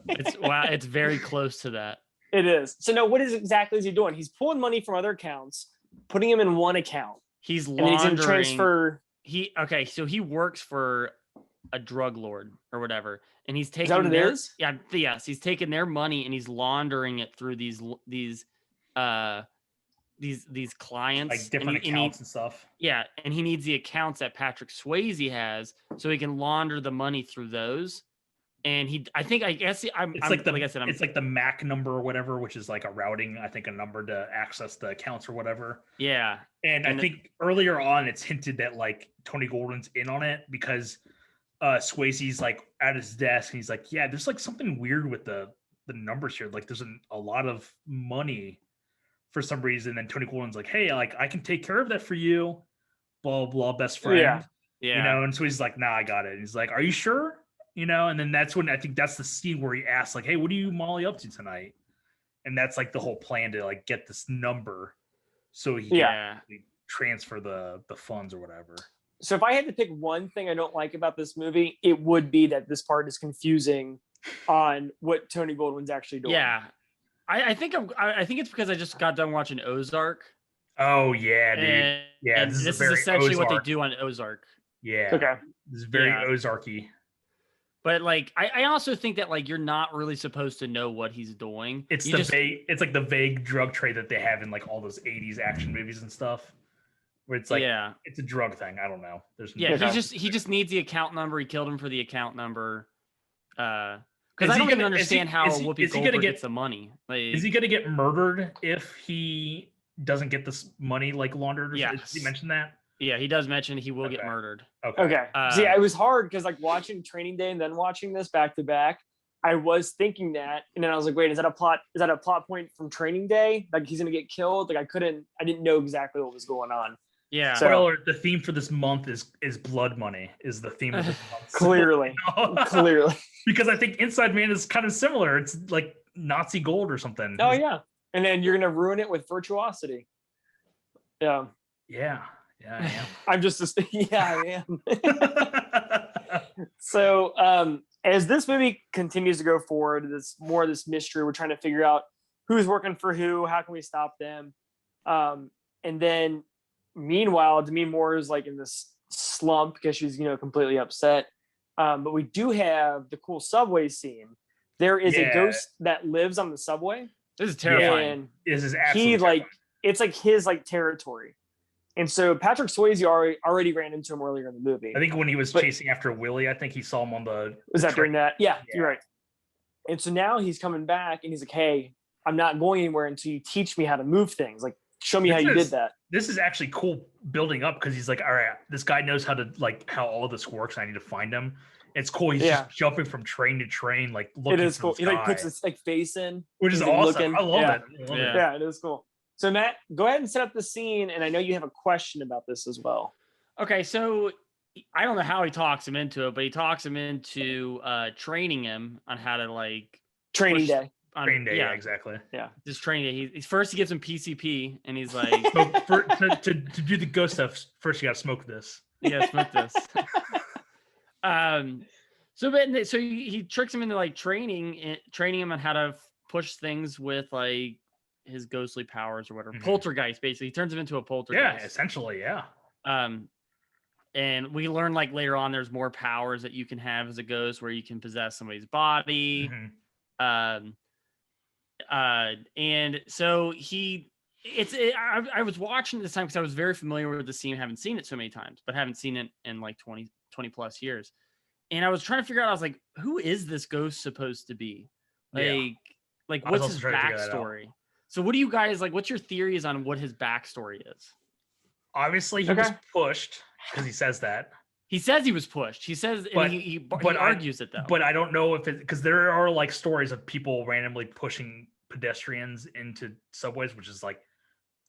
It's very close to that. It is. So now, what exactly is he doing? He's pulling money from other accounts, putting them in one account. He's laundering. He's transfer. So he works for a drug lord or whatever, and he's taking. Is that what it is? Yeah. Yes. He's taking their money and he's laundering it through these clients, like different accounts and stuff. Yeah, and he needs the accounts that Patrick Swayze has so he can launder the money through those. And it's like the MAC number or whatever, which is like a routing, I think, a number to access the accounts or whatever. Yeah. And I think earlier on it's hinted that like Tony Goldwyn's in on it because Swayze's like at his desk and he's like, yeah, there's like something weird with the numbers here. Like there's a lot of money for some reason. And Tony Goldwyn's like, hey, like I can take care of that for you. Blah, blah, best friend. Yeah. And so he's like, nah, I got it. And he's like, are you sure? And then that's when I think that's the scene where he asks like, hey, what are you Molly up to tonight? And that's like the whole plan to like get this number so he can transfer the funds or whatever. So if I had to pick one thing I don't like about this movie, it would be that this part is confusing on what Tony Goldwyn's actually doing. Yeah. I think it's because I just got done watching Ozark. Oh yeah, dude. And this is essentially what they do on Ozark. Yeah. Okay. This is very Ozarky. But like, I also think that like you're not really supposed to know what he's doing. It's it's like the vague drug trade that they have in like all those 80s action movies and stuff. Where it's like it's a drug thing. I don't know. He just needs the account number. He killed him for the account number. Because I don't even understand how Whoopi Goldberg gets the money. Like, is he gonna get murdered if he doesn't get this money like laundered? Did he mention that? Yeah, he does mention he will get murdered. Okay. See, it was hard because like watching Training Day and then watching this back to back, I was thinking that, and then I was like, wait, is that a plot point from Training Day? Like he's gonna get killed? Like I didn't know exactly what was going on. Yeah. So, spoiler, the theme for this month is blood money is the theme of this month. clearly. Clearly. Because I think Inside Man is kind of similar. It's like Nazi gold or something. Oh yeah. And then you're gonna ruin it with virtuosity. Yeah. Yeah, I am. I'm just I am. So as this movie continues to go forward, this more of this mystery, we're trying to figure out who's working for who, how can we stop them? And then meanwhile, Demi Moore is like in this slump because she's, completely upset. But we do have the cool subway scene. There is a ghost that lives on the subway. This is terrifying. And this is absolutely terrifying. It's like his territory. And so Patrick Swayze already ran into him earlier in the movie. I think when he was chasing after Willie, I think he saw him on the. Was that during that? Yeah, you're right. And so now he's coming back and he's like, hey, I'm not going anywhere until you teach me how to move things. Like, show me how you did that. This is actually cool building up because he's like, all right, this guy knows how all this works. I need to find him. It's cool. He's just jumping from train to train, like looking. It is cool. He puts his face in, which is awesome. I love it. Yeah, it is cool. So Matt, go ahead and set up the scene, and I know you have a question about this as well. Okay, so I don't know how he talks him into it, but he talks him into training him on how to Training day. Training day, yeah, exactly. Yeah, just training day. He first he gives him PCP, and he's like, to do the ghost stuff, first you got to smoke this. Yeah, smoke this. So he tricks him into training him on how to push things with his ghostly powers or whatever. Mm-hmm. Poltergeist, basically. He turns him into a poltergeist. Yeah, essentially, yeah. And we learn like later on there's more powers that you can have as a ghost where you can possess somebody's body. Mm-hmm. And so I was watching this time because I was very familiar with the scene, haven't seen it so many times, but haven't seen it in like 20 plus years. And I was trying to figure out, I was like, who is this ghost supposed to be? Like what's his backstory? So what do you guys like? What's your theories on what his backstory is? Obviously, he was pushed because he says that. He says he was pushed. He says, but he argues it though. But I don't know if it, because there are like stories of people randomly pushing pedestrians into subways, which is like,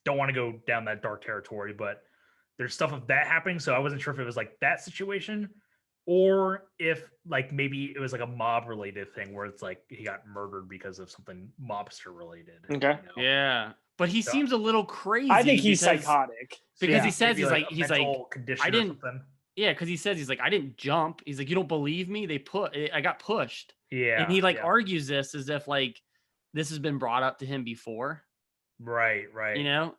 don't want to go down that dark territory, but there's stuff of that happening. So I wasn't sure if it was like that situation or if like maybe it was like a mob related thing where it's like he got murdered because of something mobster related. Okay. Yeah. But he seems a little crazy. I think he's psychotic. Because he says he's like I didn't. Yeah, because he says he's like, I didn't jump. He's like, you don't believe me? I got pushed. Yeah. And he argues this as if like this has been brought up to him before. Right. You know?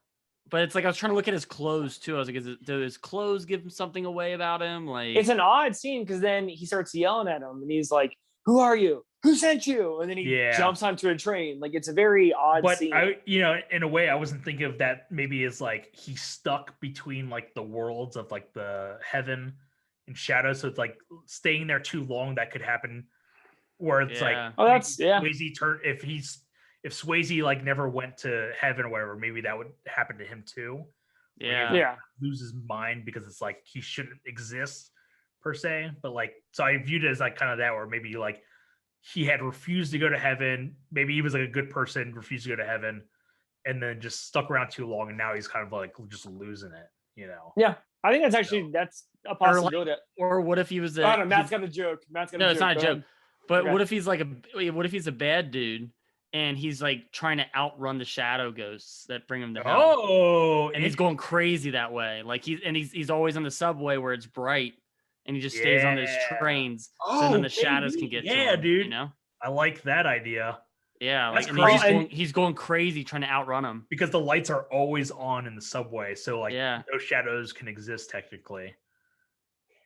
But it's like I was trying to look at his clothes too. I was like, do his clothes give him something away about him? Like it's an odd scene because then he starts yelling at him and he's like, who are you? Who sent you? And then he jumps onto a train. Like it's a very odd scene. But in a way, I wasn't thinking of that. Maybe it's like he's stuck between like the worlds of like the heaven and shadow. So it's like staying there too long. That could happen. Where it's like, Swayze if Swayze like never went to heaven or whatever, maybe that would happen to him too. Yeah. Lose his mind because it's like he shouldn't exist per se. But like, so I viewed it as like kind of that, where maybe like he had refused to go to heaven. Maybe he was like a good person, refused to go to heaven, and then just stuck around too long, and now he's kind of like just losing it, you know? Yeah, I think that's actually that's a possibility. Or what if he was? Matt's got a joke. No, it's not a joke. But what if he's like what if he's a bad dude and he's like trying to outrun the shadow ghosts that bring him to hell? Oh, and he's going crazy that way. Like he's always on the subway where it's bright. And he just stays on those trains, so then the shadows can get to him. Dude. You know, I like that idea. Yeah, like and he's going crazy trying to outrun him because the lights are always on in the subway, so like no shadows can exist technically.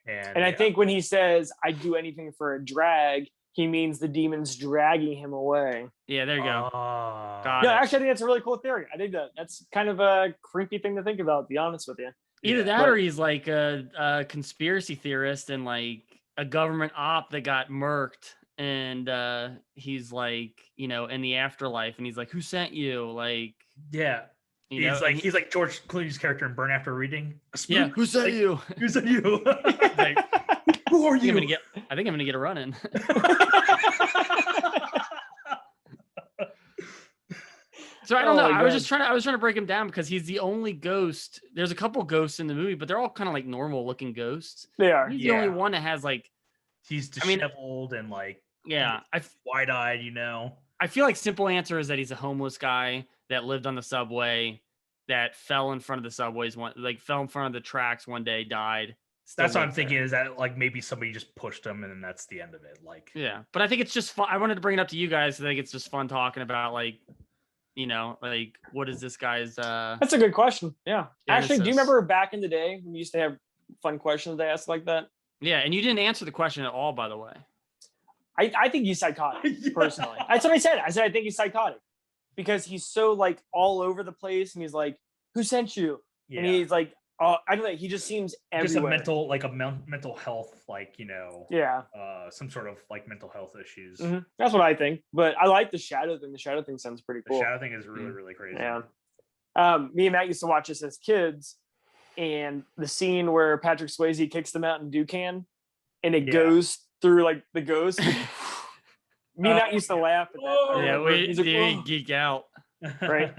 And I think when he says "I'd do anything for a drag," he means the demon's dragging him away. Yeah, there you go. No, actually, I think that's a really cool theory. I think that's kind of a creepy thing to think about. To be honest with you. Either that or he's like a conspiracy theorist and like a government op that got murked and he's like, in the afterlife and he's like, who sent you? Like, he's like George Clooney's character in Burn After Reading. Yeah. Who sent you? Who sent you? Like, who are you? I think I'm gonna get a run in. So I don't know. I was trying to break him down because he's the only ghost. There's a couple ghosts in the movie, but they're all kind of like normal looking ghosts. They are. He's the only one that has like. He's disheveled and like. Yeah, wide-eyed. You know. I feel like simple answer is that he's a homeless guy that lived on the subway, that fell in front of the subways fell in front of the tracks one day, died. That's what I'm thinking is that like maybe somebody just pushed him and then that's the end of it. Like yeah, but I think it's just fun. I wanted to bring it up to you guys. I think it's just fun talking about like, you know, like what is this guy's? That's a good question. Yeah, actually, do you remember back in the day when we used to have fun questions they asked like that? Yeah, and you didn't answer the question at all, by the way. I think he's psychotic personally. That's what I said. I said I think he's psychotic because he's so like all over the place and he's like, "Who sent you?" Yeah. And he's like. I don't know. He just seems everywhere. Just a mental health, like, you know, some sort of like mental health issues. Mm-hmm. That's what I think. But I like the shadow thing. The shadow thing sounds pretty cool. The shadow thing is really, really crazy. Yeah. Me and Matt used to watch this as kids, and the scene where Patrick Swayze kicks them out in Dukan, and it goes through like the ghost. Me and Matt used to laugh at that. Yeah, we geek out. Right.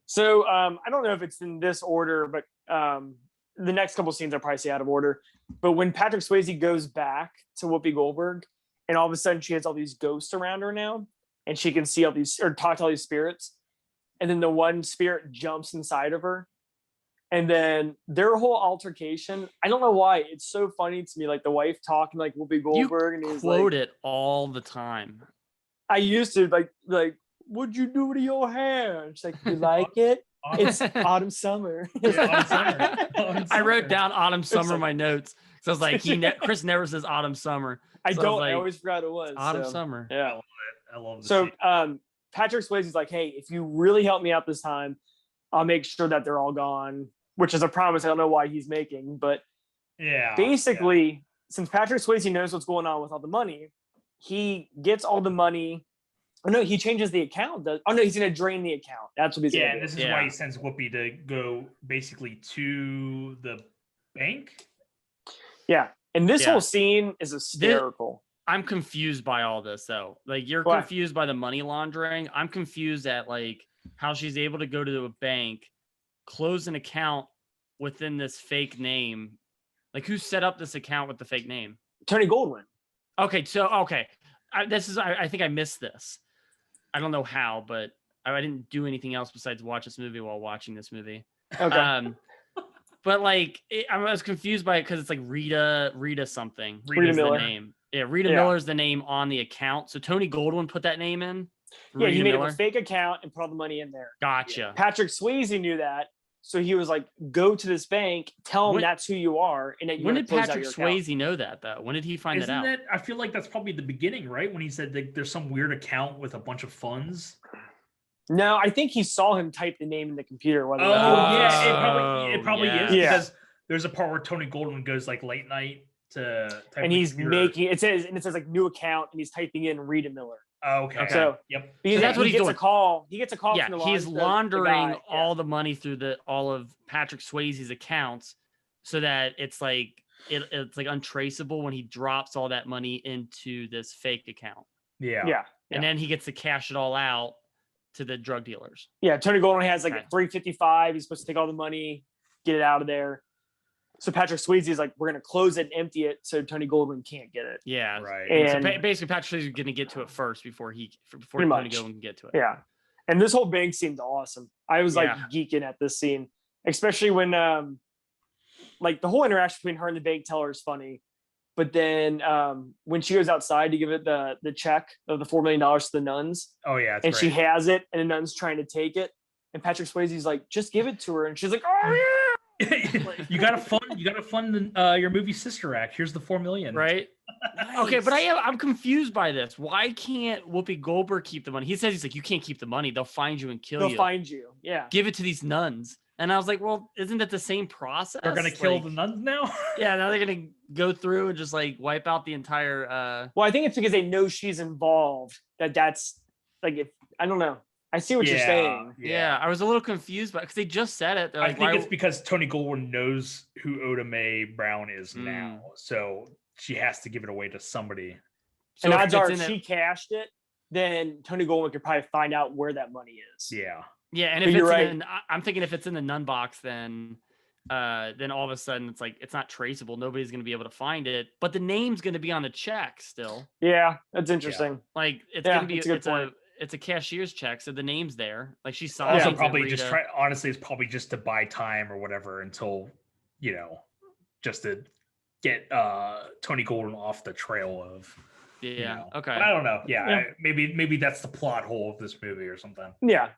So I don't know if it's in this order, but the next couple scenes are probably out of order. But when Patrick Swayze goes back to Whoopi Goldberg, and all of a sudden she has all these ghosts around her now, and she can see all these or talk to all these spirits, and then the one spirit jumps inside of her, and then their whole altercation. I don't know why it's so funny to me. Like the wife talking like Whoopi Goldberg, you and he's quote like, it all the time. I used to like. What'd you do to your hair? She's like, you like it? It's autumn summer. Autumn summer. I wrote down autumn summer in my notes. So I was like, Chris never says autumn summer. So I always forgot it was autumn summer. Yeah. I love it. So Patrick Swayze's like, hey, if you really help me out this time, I'll make sure that they're all gone, which is a promise I don't know why he's making. But basically, since Patrick Swayze knows what's going on with all the money, he gets all the money. Oh no, he changes the account. Oh no, he's gonna drain the account. That's what he's gonna do. And this is why he sends Whoopi to go basically to the bank. Yeah, and this whole scene is hysterical. I'm confused by all this though. Like you're confused by the money laundering. I'm confused at like how she's able to go to a bank, close an account within this fake name. Like who set up this account with the fake name? Tony Goldwyn. Okay, so I think I missed this. I don't know how, but I didn't do anything else besides watch this movie while watching this movie. Okay. But like, I was confused by it because it's like Rita something. Rita Miller. The name. Yeah, Rita Miller's the name on the account. So Tony Goldwyn put that name in. Yeah, he made a fake account and put all the money in there. Gotcha. Patrick Swayze knew that. So he was like, go to this bank, tell him that's who you are. And that when did Patrick Swayze know that, though? When did he find that out? I feel like that's probably the beginning, right? When he said that there's some weird account with a bunch of funds. No, I think he saw him type the name in the computer. It probably is. Yeah. Because there's a part where Tony Goldwyn goes like late night to type and he's making it says like new account and he's typing in Rita Miller. Oh, okay. So because that's what he gets a call. He gets a call. Yeah, from he's laundering all the money through all of Patrick Swayze's accounts, so that it's like it's like untraceable when he drops all that money into this fake account. Yeah. And then he gets to cash it all out to the drug dealers. Yeah, Tony Goldwyn has like $355. He's supposed to take all the money, get it out of there. So Patrick Swayze is like, we're going to close it and empty it so Tony Goldwyn can't get it. Yeah. Right. And so basically Patrick Swayze is going to get to it first before Tony Goldwyn can get to it. Yeah. And this whole bank seemed awesome. I was like geeking at this scene, especially when like the whole interaction between her and the bank teller is funny. But then when she goes outside to give it the check of the $4 million to the nuns. Oh, yeah. And she has it and the nun's trying to take it. And Patrick Swayze's like, just give it to her. And she's like, oh, yeah. You gotta fund your movie Sister Act. Here's the $4 million. Right. Nice. Okay, but I'm confused by this. Why can't Whoopi Goldberg keep the money? He says he's like, you can't keep the money. They'll find you and kill you. They'll find you. Yeah. Give it to these nuns. And I was like, well, isn't that the same process? They're gonna kill the nuns now? Yeah, now they're gonna go through and just like wipe out the entire Well, I think it's because they know she's involved. That's like, if I don't know. I see what you're saying. Yeah, I was a little confused, but because they just said it. They're like, I think it's because Tony Goldwyn knows who Oda Mae Brown is now, so she has to give it away to somebody. So and odds are, if she cashed it, then Tony Goldwyn could probably find out where that money is. Yeah. Yeah, and if it's right. I'm thinking if it's in the nun box, then all of a sudden it's like it's not traceable. Nobody's going to be able to find it, but the name's going to be on the check still. Yeah, that's interesting. Yeah. Like it's going to be it's a cashier's check, so the name's there. Like she saw. Also, probably just try. Honestly, it's probably just to buy time or whatever until just to get Tony Goldwyn off the trail of. Yeah. Okay. But I don't know. Yeah. Maybe that's the plot hole of this movie or something. Yeah.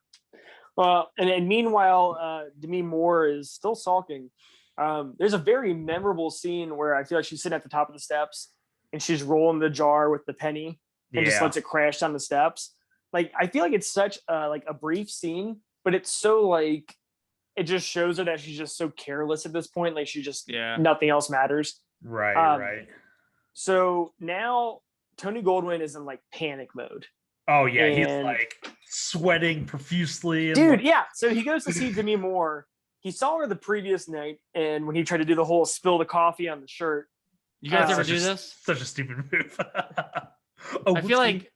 Well, and meanwhile, Demi Moore is still sulking. There's a very memorable scene where I feel like she's sitting at the top of the steps and she's rolling the jar with the penny and just lets it crash down the steps. Like, I feel like it's such a brief scene, but it's so like, it just shows her that she's just so careless at this point. Like she just, nothing else matters. Right. Right. So now Tony Goldwyn is in like panic mode. Oh yeah. And he's like sweating profusely. Dude. Yeah. So he goes to see Demi Moore. He saw her the previous night. And when he tried to do the whole spill the coffee on the shirt. You guys ever do this? Such a stupid move. I feel like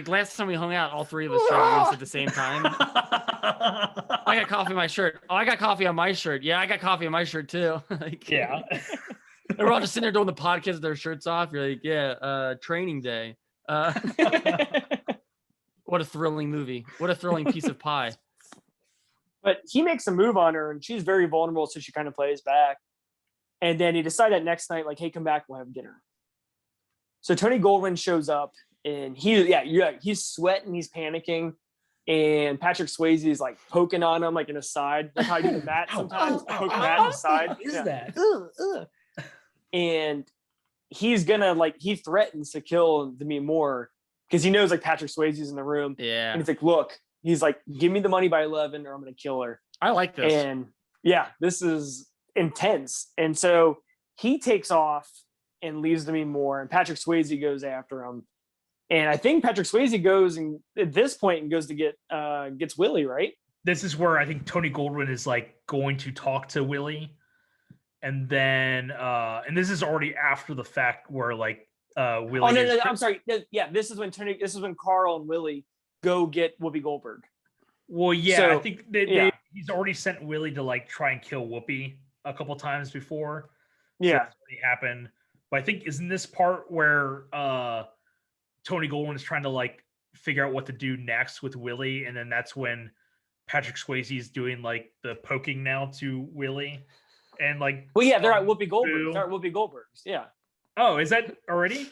last time we hung out, all three of us tried to do this at the same time. I got coffee on my shirt. Oh, I got coffee on my shirt. Yeah, I got coffee on my shirt too. Yeah. And we're all just sitting there doing the podcast with their shirts off. You're like, training day. What a thrilling movie. What a thrilling piece of pie. But he makes a move on her and she's very vulnerable. So she kind of plays back. And then he decided that next night, like, hey, come back, we'll have dinner. So Tony Goldwyn shows up and he's sweating, he's panicking. And Patrick Swayze is like poking on him, like in the side. Like how you do that sometimes. Poke Matt in the side. What is that? And he's gonna he threatens to kill Demi Moore because he knows like Patrick Swayze's in the room. Yeah. And he's like, look, he's like, give me the money by 11 or I'm gonna kill her. I like this. And yeah, this is intense. And so he takes off and leaves Demi Moore, and Patrick Swayze goes after him. And I think Patrick Swayze goes and at this point and goes to gets Willie, right? This is where I think Tony Goldwyn is like going to talk to Willie. And then and this is already after the fact where like Willie. Oh no, I'm sorry. Yeah, this is when Carl and Willie go get Whoopi Goldberg. Well, yeah, so, I think he's already sent Willie to like try and kill Whoopi a couple times before. Yeah, so that's already happened. But I think isn't this part where Tony Goldwyn is trying to like figure out what to do next with Willie, and then that's when Patrick Swayze is doing like the poking now to Willie, and like. Well, yeah, they're at Whoopi Goldberg. They're at Whoopi Goldberg's. Yeah. Oh, is that already?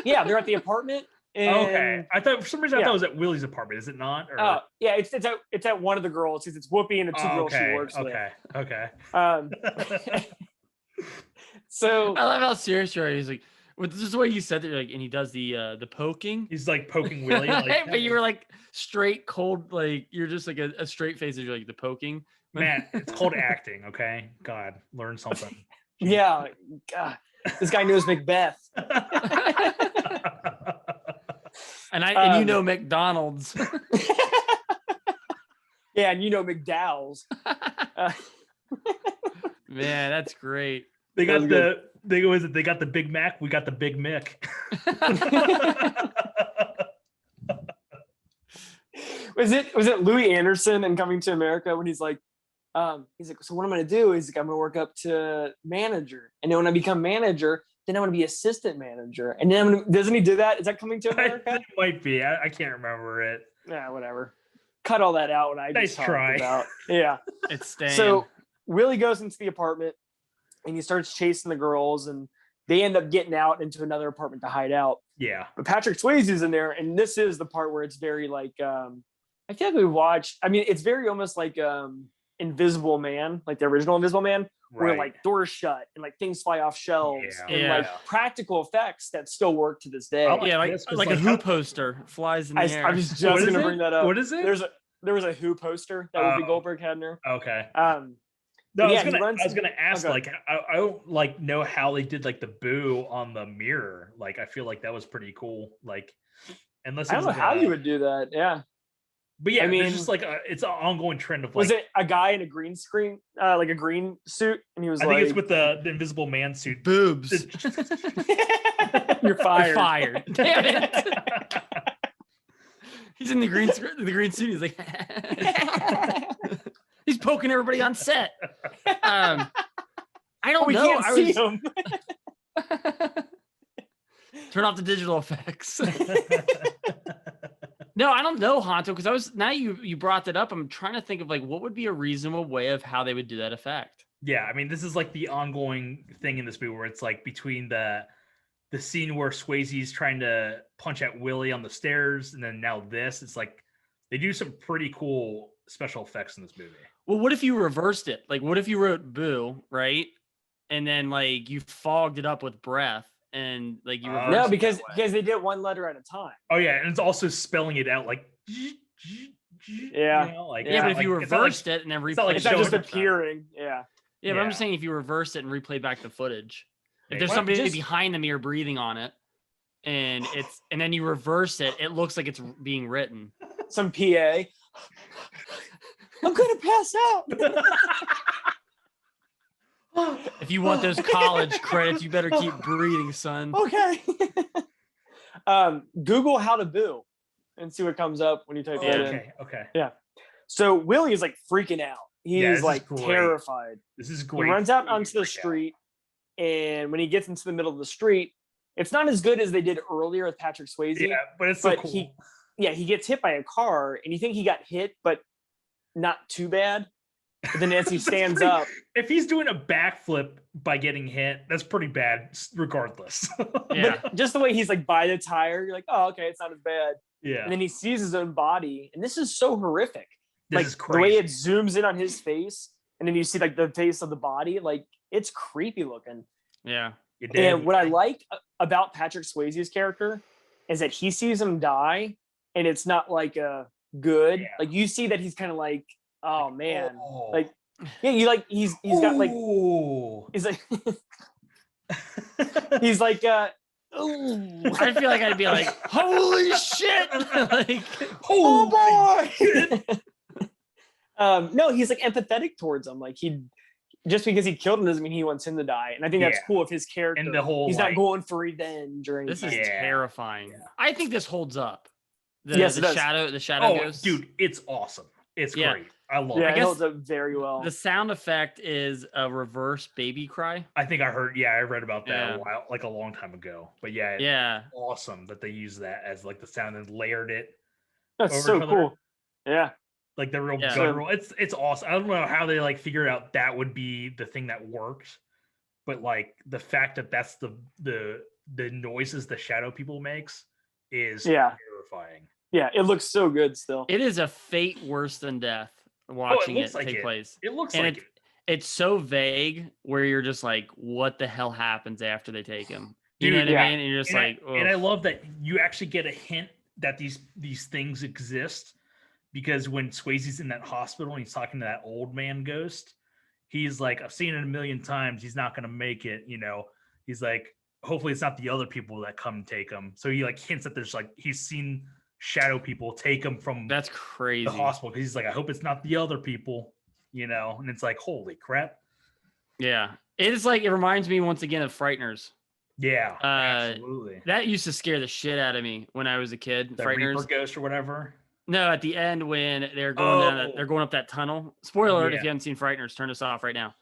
Yeah, they're at the apartment. And, okay, I thought for some reason I thought it was at Willie's apartment. Is it not? Or... yeah, it's at one of the girls because it's Whoopi and the two girls she works with. Okay. So I love how serious you are. He's like. Well, this is the way you said that, like, and he does the poking. He's like poking Willie, like, but you were like straight cold, like you're just like a straight face. You're like the poking. Man, it's called acting. Okay, God, learn something. Yeah, God, this guy knows Macbeth. and you know McDonald's. Yeah, and you know McDowell's. Man, that's great. They got they got the Big Mac. We got the Big Mick. Was it Louis Anderson in Coming to America when he's like, so what I'm going to do is I'm going to work up to manager, and then when I become manager, then I'm going to be assistant manager, and then doesn't he do that? Is that Coming to America? It might be. I can't remember it. Yeah, whatever. Cut all that out. When I just talked about. Yeah, it's staying. So Willie goes into the apartment. And he starts chasing the girls, and they end up getting out into another apartment to hide out. Yeah. But Patrick Swayze is in there, and this is the part where it's very like I feel like we watched. I mean, it's very almost like Invisible Man, like the original Invisible Man, where like doors shut and like things fly off shelves and like practical effects that still work to this day. Like a Who poster flies in the air. I was just going to bring that up. What is it? There was a Who poster that Whoopi Goldberg had in there. Okay. No, I was gonna ask. Like, I don't like know how they did like the boo on the mirror. Like, I feel like that was pretty cool. Like, unless I don't know how you would do that. Yeah, But yeah, I mean, there's just like it's an ongoing trend of like. Was it a guy in a green screen, like a green suit, and he was I like, think it's with the Invisible Man suit. Boobs. You're fired. You're fired. Damn it. He's in the green suit. He's like, he's poking everybody on set. I don't know. Can't see him. Turn off the digital effects. No, I don't know, Honto, because now you brought that up. I'm trying to think of like what would be a reasonable way of how they would do that effect. Yeah, I mean, this is like the ongoing thing in this movie where it's like between the scene where Swayze's trying to punch at Willie on the stairs, and then now this, it's like they do some pretty cool special effects in this movie. Well, what if you reversed it? Like, what if you wrote "boo" right, and then like you fogged it up with breath, and like you reversed no, because they did one letter at a time. Oh yeah, and it's also spelling it out like yeah, you know, like, yeah. But if like, you reversed it and then replayed, it's not just appearing. Yeah. Yeah, but I'm just saying if you reverse it and replay back the footage, if there's somebody behind the mirror breathing on it, and then you reverse it, it looks like it's being written. Some PA. I'm gonna pass out. If you want those college credits, you better keep breathing, son. Okay. Google how to boo and see what comes up when you type that in. Okay. Yeah. So Willie is like freaking out. He's like terrified. This is great. He runs out onto the street, and when he gets into the middle of the street, it's not as good as they did earlier with Patrick Swayze. Yeah, but it's so cool. He gets hit by a car, and you think he got hit, but not too bad. But then as he stands up, if he's doing a backflip by getting hit, that's pretty bad, regardless. Yeah, but just the way he's like by the tire, you're like, oh, okay, it's not as bad. Yeah, and then he sees his own body, and this is so horrific. This is crazy. The way it zooms in on his face, and then you see like the face of the body, like it's creepy looking. Yeah. And what I like about Patrick Swayze's character is that he sees him die, and it's not like a good. Yeah. Like you see that he's kind of like, oh man, like yeah, you like he's got like he's like he's like I feel like I'd be like, holy shit, like oh boy. No, he's like empathetic towards him. Like just because he killed him doesn't mean he wants him to die. And I think that's cool of his character. And the whole he's not going for revenge or anything. This is terrifying. Yeah. I think this holds up. The shadow ghost. Dude, it's awesome. It's great. I love it. Yeah, it holds up very well. The sound effect is a reverse baby cry. I think I read about that a while, like a long time ago. But it's awesome that they use that as like the sound and layered it. That's so cool. Yeah. Like the real guttural. It's awesome. I don't know how they like figured out that would be the thing that works, but like the fact that that's the noises the shadow people makes is terrifying. Yeah, it looks so good still. It is a fate worse than death watching it take place. It looks like it's so vague where you're just like, what the hell happens after they take him? You know what I mean? And you're just and I love that you actually get a hint that these things exist. Because when Swayze's in that hospital and he's talking to that old man ghost, he's like, I've seen it a million times. He's not going to make it. You know, he's like, hopefully it's not the other people that come and take him. So he like hints that there's like, he's seen shadow people take him from that's crazy the hospital. Cause he's like, I hope it's not the other people, you know? And it's like, holy crap. Yeah. It is like, it reminds me once again of Frighteners. Yeah, absolutely. That used to scare the shit out of me when I was a kid. The Frighteners. Reaper ghost or whatever. No, at the end when they're going they're going up that tunnel. Spoiler alert! If you haven't seen Frighteners, turn this off right now.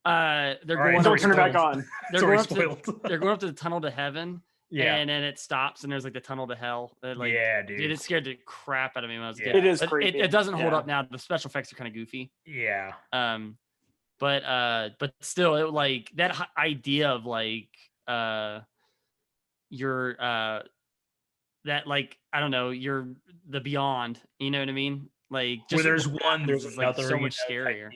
Don't turn it back on. They're going up to the tunnel to heaven. Yeah, and then it stops, and there's like the tunnel to hell. Like, dude, it scared the crap out of me when I was a kid. It is creepy. It doesn't hold up now. The special effects are kind of goofy. Yeah. But still, it like that idea of like that like I don't know, you're the beyond, you know what I mean? Like just where there's one, there's another, like, so much scarier.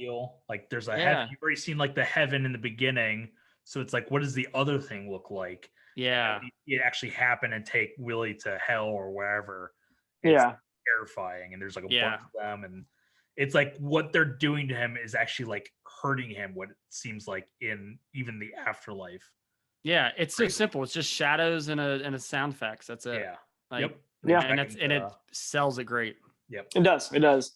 Like there's a heaven. You've already seen like the heaven in the beginning, so it's like, what does the other thing look like? Yeah, it actually happen and take Willie to hell or wherever. It's terrifying, and there's like a bunch of them, and it's like what they're doing to him is actually like hurting him. What it seems like in even the afterlife. Yeah, it's so simple. It's just shadows and a sound effects. That's it. Yeah. Like, yep. And it sells it great. Yep. It does.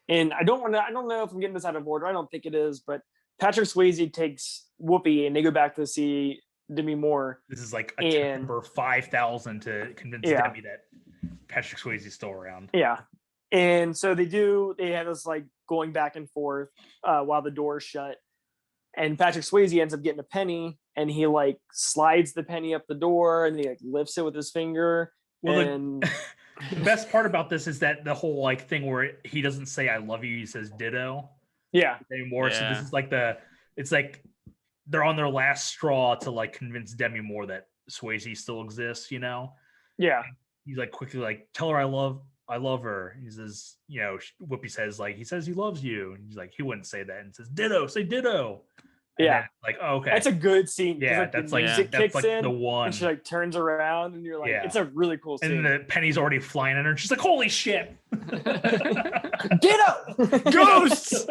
And I don't know if I'm getting this out of order. I don't think it is, but Patrick Swayze takes Whoopi and they go back to see Demi Moore. This is like a number 5,000 to convince Demi that Patrick Swayze is still around. Yeah. And so they have this like going back and forth while the door's shut. And Patrick Swayze ends up getting a penny and he like slides the penny up the door and he like lifts it with his finger. Well, and the best part about this is that the whole like thing where he doesn't say "I love you," he says "ditto." Yeah. Anymore. Yeah. So this is like it's like they're on their last straw to like convince Demi Moore that Swayze still exists. You know? Yeah. And he's like quickly like, "Tell her I love her." He says, you know, Whoopi says like he says he loves you, and he's like he wouldn't say that, and says "ditto," say "ditto." And yeah. Then, like, oh, okay, that's a good scene. Yeah, like, that's the like music that's kicks like in, the one. and she like turns around, and you're like, it's a really cool scene. And then the penny's already flying at her, and she's like, "Holy shit!" Ditto! Ghosts!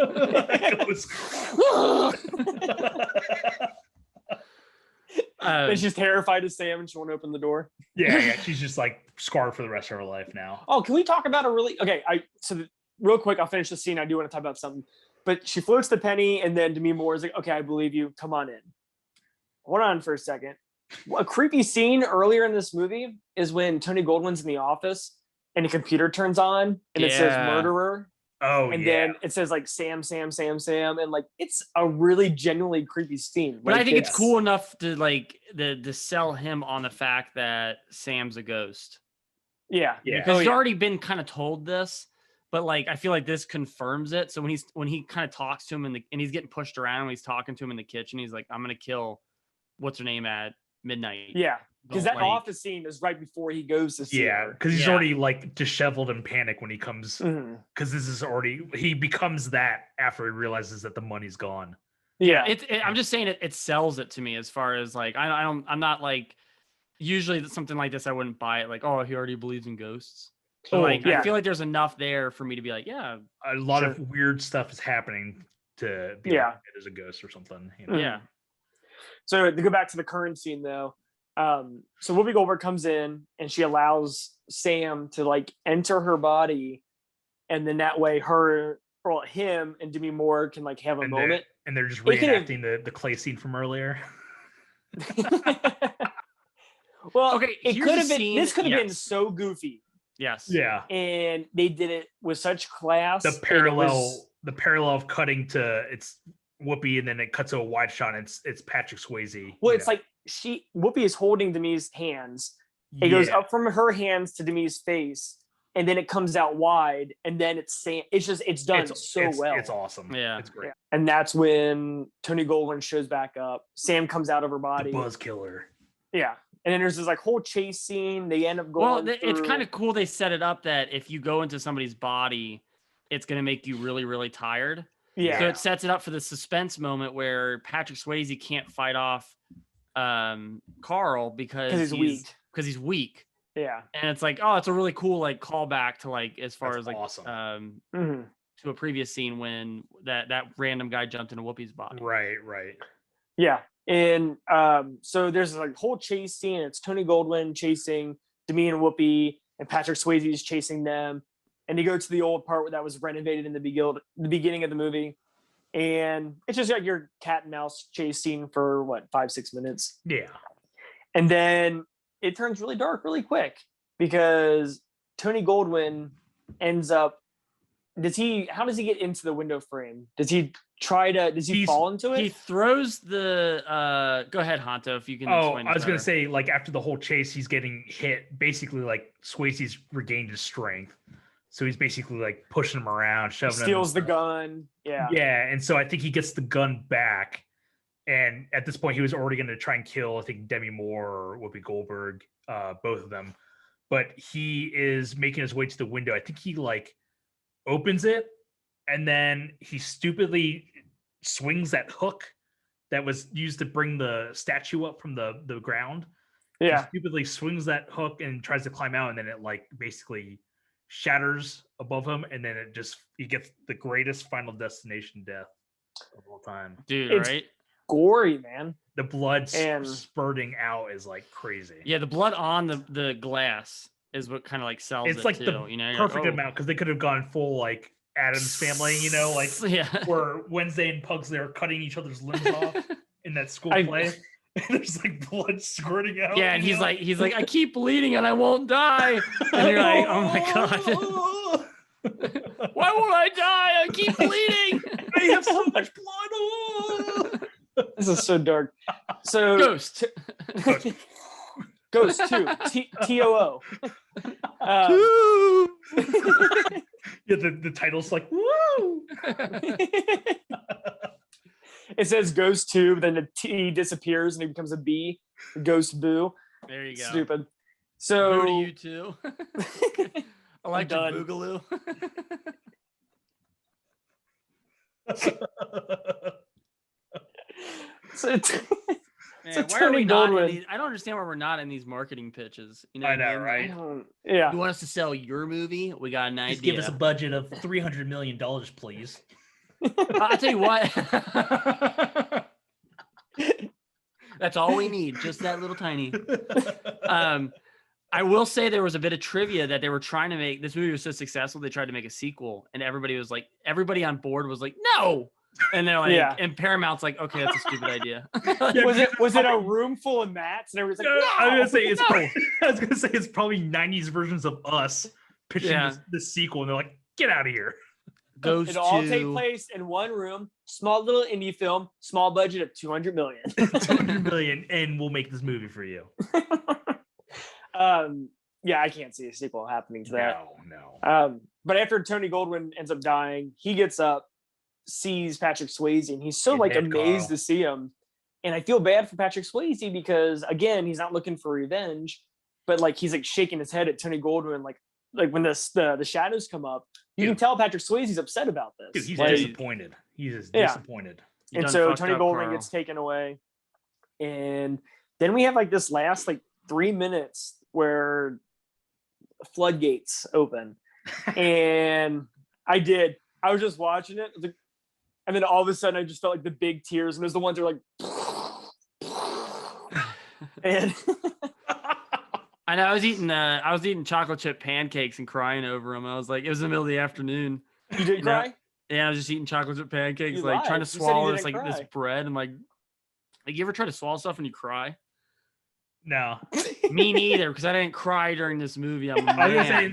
And she's terrified of Sam and she won't open the door. Yeah, she's just like scarred for the rest of her life now. Oh, can we talk about real quick, I'll finish the scene. I do want to talk about something. But she floats the penny and then Demi Moore is like, okay, I believe you. Come on in. Hold on for a second. A creepy scene earlier in this movie is when Tony Goldwyn's in the office and the computer turns on and it says murderer. Oh, and then it says like Sam, and like it's a really genuinely creepy scene. But I think it's cool enough to like to sell him on the fact that Sam's a ghost. Yeah, because he's already been kind of told this, but like I feel like this confirms it. So when he kind of talks to him and he's getting pushed around when he's talking to him in the kitchen, he's like, "I'm gonna kill what's her name at midnight." Yeah. Because that office scene is right before he goes to see her. Because he's already like disheveled in panic when he comes. Because this is he becomes that after he realizes that the money's gone. Yeah, I'm just saying it sells it to me as far as like I'm not like usually something like this I wouldn't buy it like, oh, he already believes in ghosts. So I feel like there's enough there for me to be like, yeah, a lot of weird stuff is happening to be like, it is a ghost or something. You know? Yeah. So to go back to the current scene though. So Whoopi Goldberg comes in and she allows Sam to like enter her body, and then that way him and Demi Moore can like have a moment. And they're just reenacting the clay scene from earlier. Well, okay, it could have been. This could have been so goofy. Yes. Yeah. And they did it with such class. The parallel of cutting to it's Whoopi, and then it cuts to a wide shot. And it's Patrick Swayze. Well, it's like Whoopi is holding Demi's hands. It goes up from her hands to Demi's face, and then it comes out wide, and then it's done so well. It's awesome. Yeah, it's great. Yeah. And that's when Tony Goldwyn shows back up. Sam comes out of her body. The Buzz Killer. Yeah. And then there's this like whole chase scene. They end up going. Well, it's kind of cool. They set it up that if you go into somebody's body, it's going to make you really, really tired. Yeah. So it sets it up for the suspense moment where Patrick Swayze can't fight off Carl because he's weak. Yeah. And it's like, oh, it's a really cool like callback to like as far as like awesome. To a previous scene when that random guy jumped into Whoopi's body. Right. Yeah. And so there's like whole chase scene. It's Tony Goldwyn chasing Demi and Whoopi, and Patrick Swayze is chasing them. And they go to the old part that was renovated in the beginning of the movie. And it's just like your cat and mouse chase scene for 5-6 minutes. Yeah. And then it turns really dark really quick because Tony Goldwyn ends up. How does he get into the window frame? Does he fall into it? He throws the go ahead, Honto, if you can explain. I was gonna say, like, after the whole chase, he's getting hit. Basically, like Swayze's regained his strength. So he's basically like pushing him around, shoving him. Steals the gun. Yeah. Yeah. And so I think he gets the gun back. And at this point, he was already going to try and kill, I think, Demi Moore or Whoopi Goldberg, both of them. But he is making his way to the window. I think he like opens it, and then he stupidly swings that hook that was used to bring the statue up from the ground. Yeah. He stupidly swings that hook and tries to climb out, and then it like basically shatters above him, and then he gets the greatest Final Destination death of all time. Dude, it's right? Gory, man. The blood spurting out is like crazy. Yeah, the blood on the glass is what kind of like sells It's it like too. the You know, you're perfect like, amount because they could have gone full like Addams Family. You know, like where Wednesday and Pugs they're cutting each other's limbs off in that school play. And there's like blood squirting out. Yeah, and he's like, I keep bleeding and I won't die. And you're like, oh my god. Why won't I die? I keep bleeding. I have so much blood. This is so dark. So Ghost. Ghost 2. TOO. Yeah, the title's like, woo. It says Ghost 2, then the T disappears and it becomes a B. Ghost Boo. There you go. Stupid. So Boo to you too. Electric Boogaloo. so Man, why are we not in these? I don't understand why we're not in these marketing pitches. You know, I know, right? Yeah. You want us to sell your movie? We got an idea. Just give us a budget of $300 million, please. I'll tell you what. That's all we need. Just that little tiny. I will say there was a bit of trivia that they were trying to make. This movie was so successful, they tried to make a sequel, and everybody on board was like, no. And they're like, and Paramount's like, okay, that's a stupid idea. was it a room full of mats? And everybody's like, no. I was gonna say it's probably 90s versions of us pitching this sequel, and they're like, get out of here. It all take place in one room, small little indie film, small budget of $200 million. $200 million, and we'll make this movie for you. Yeah, I can't see a sequel happening to that. No. But after Tony Goldwyn ends up dying, he gets up, sees Patrick Swayze, and he's so amazed to see him. And I feel bad for Patrick Swayze because again, he's not looking for revenge, but like he's like shaking his head at Tony Goldwyn, like when the shadows come up, you can tell Patrick Swayze's upset about this. Dude, he's disappointed. He's disappointed. And so Tony Goldwyn gets taken away, and then we have like this last like 3 minutes where floodgates open, and I was just watching it, and then all of a sudden I just felt like the big tears, and there's the ones that are like, and I know I was eating chocolate chip pancakes and crying over them. I was like, it was the middle of the afternoon. You didn't cry? Yeah, I was just eating chocolate chip pancakes, You like lied. trying to You said swallow you this didn't this cry. bread, and like you ever try to swallow stuff and you cry? No. Me neither, because I didn't cry during this movie. I was gonna say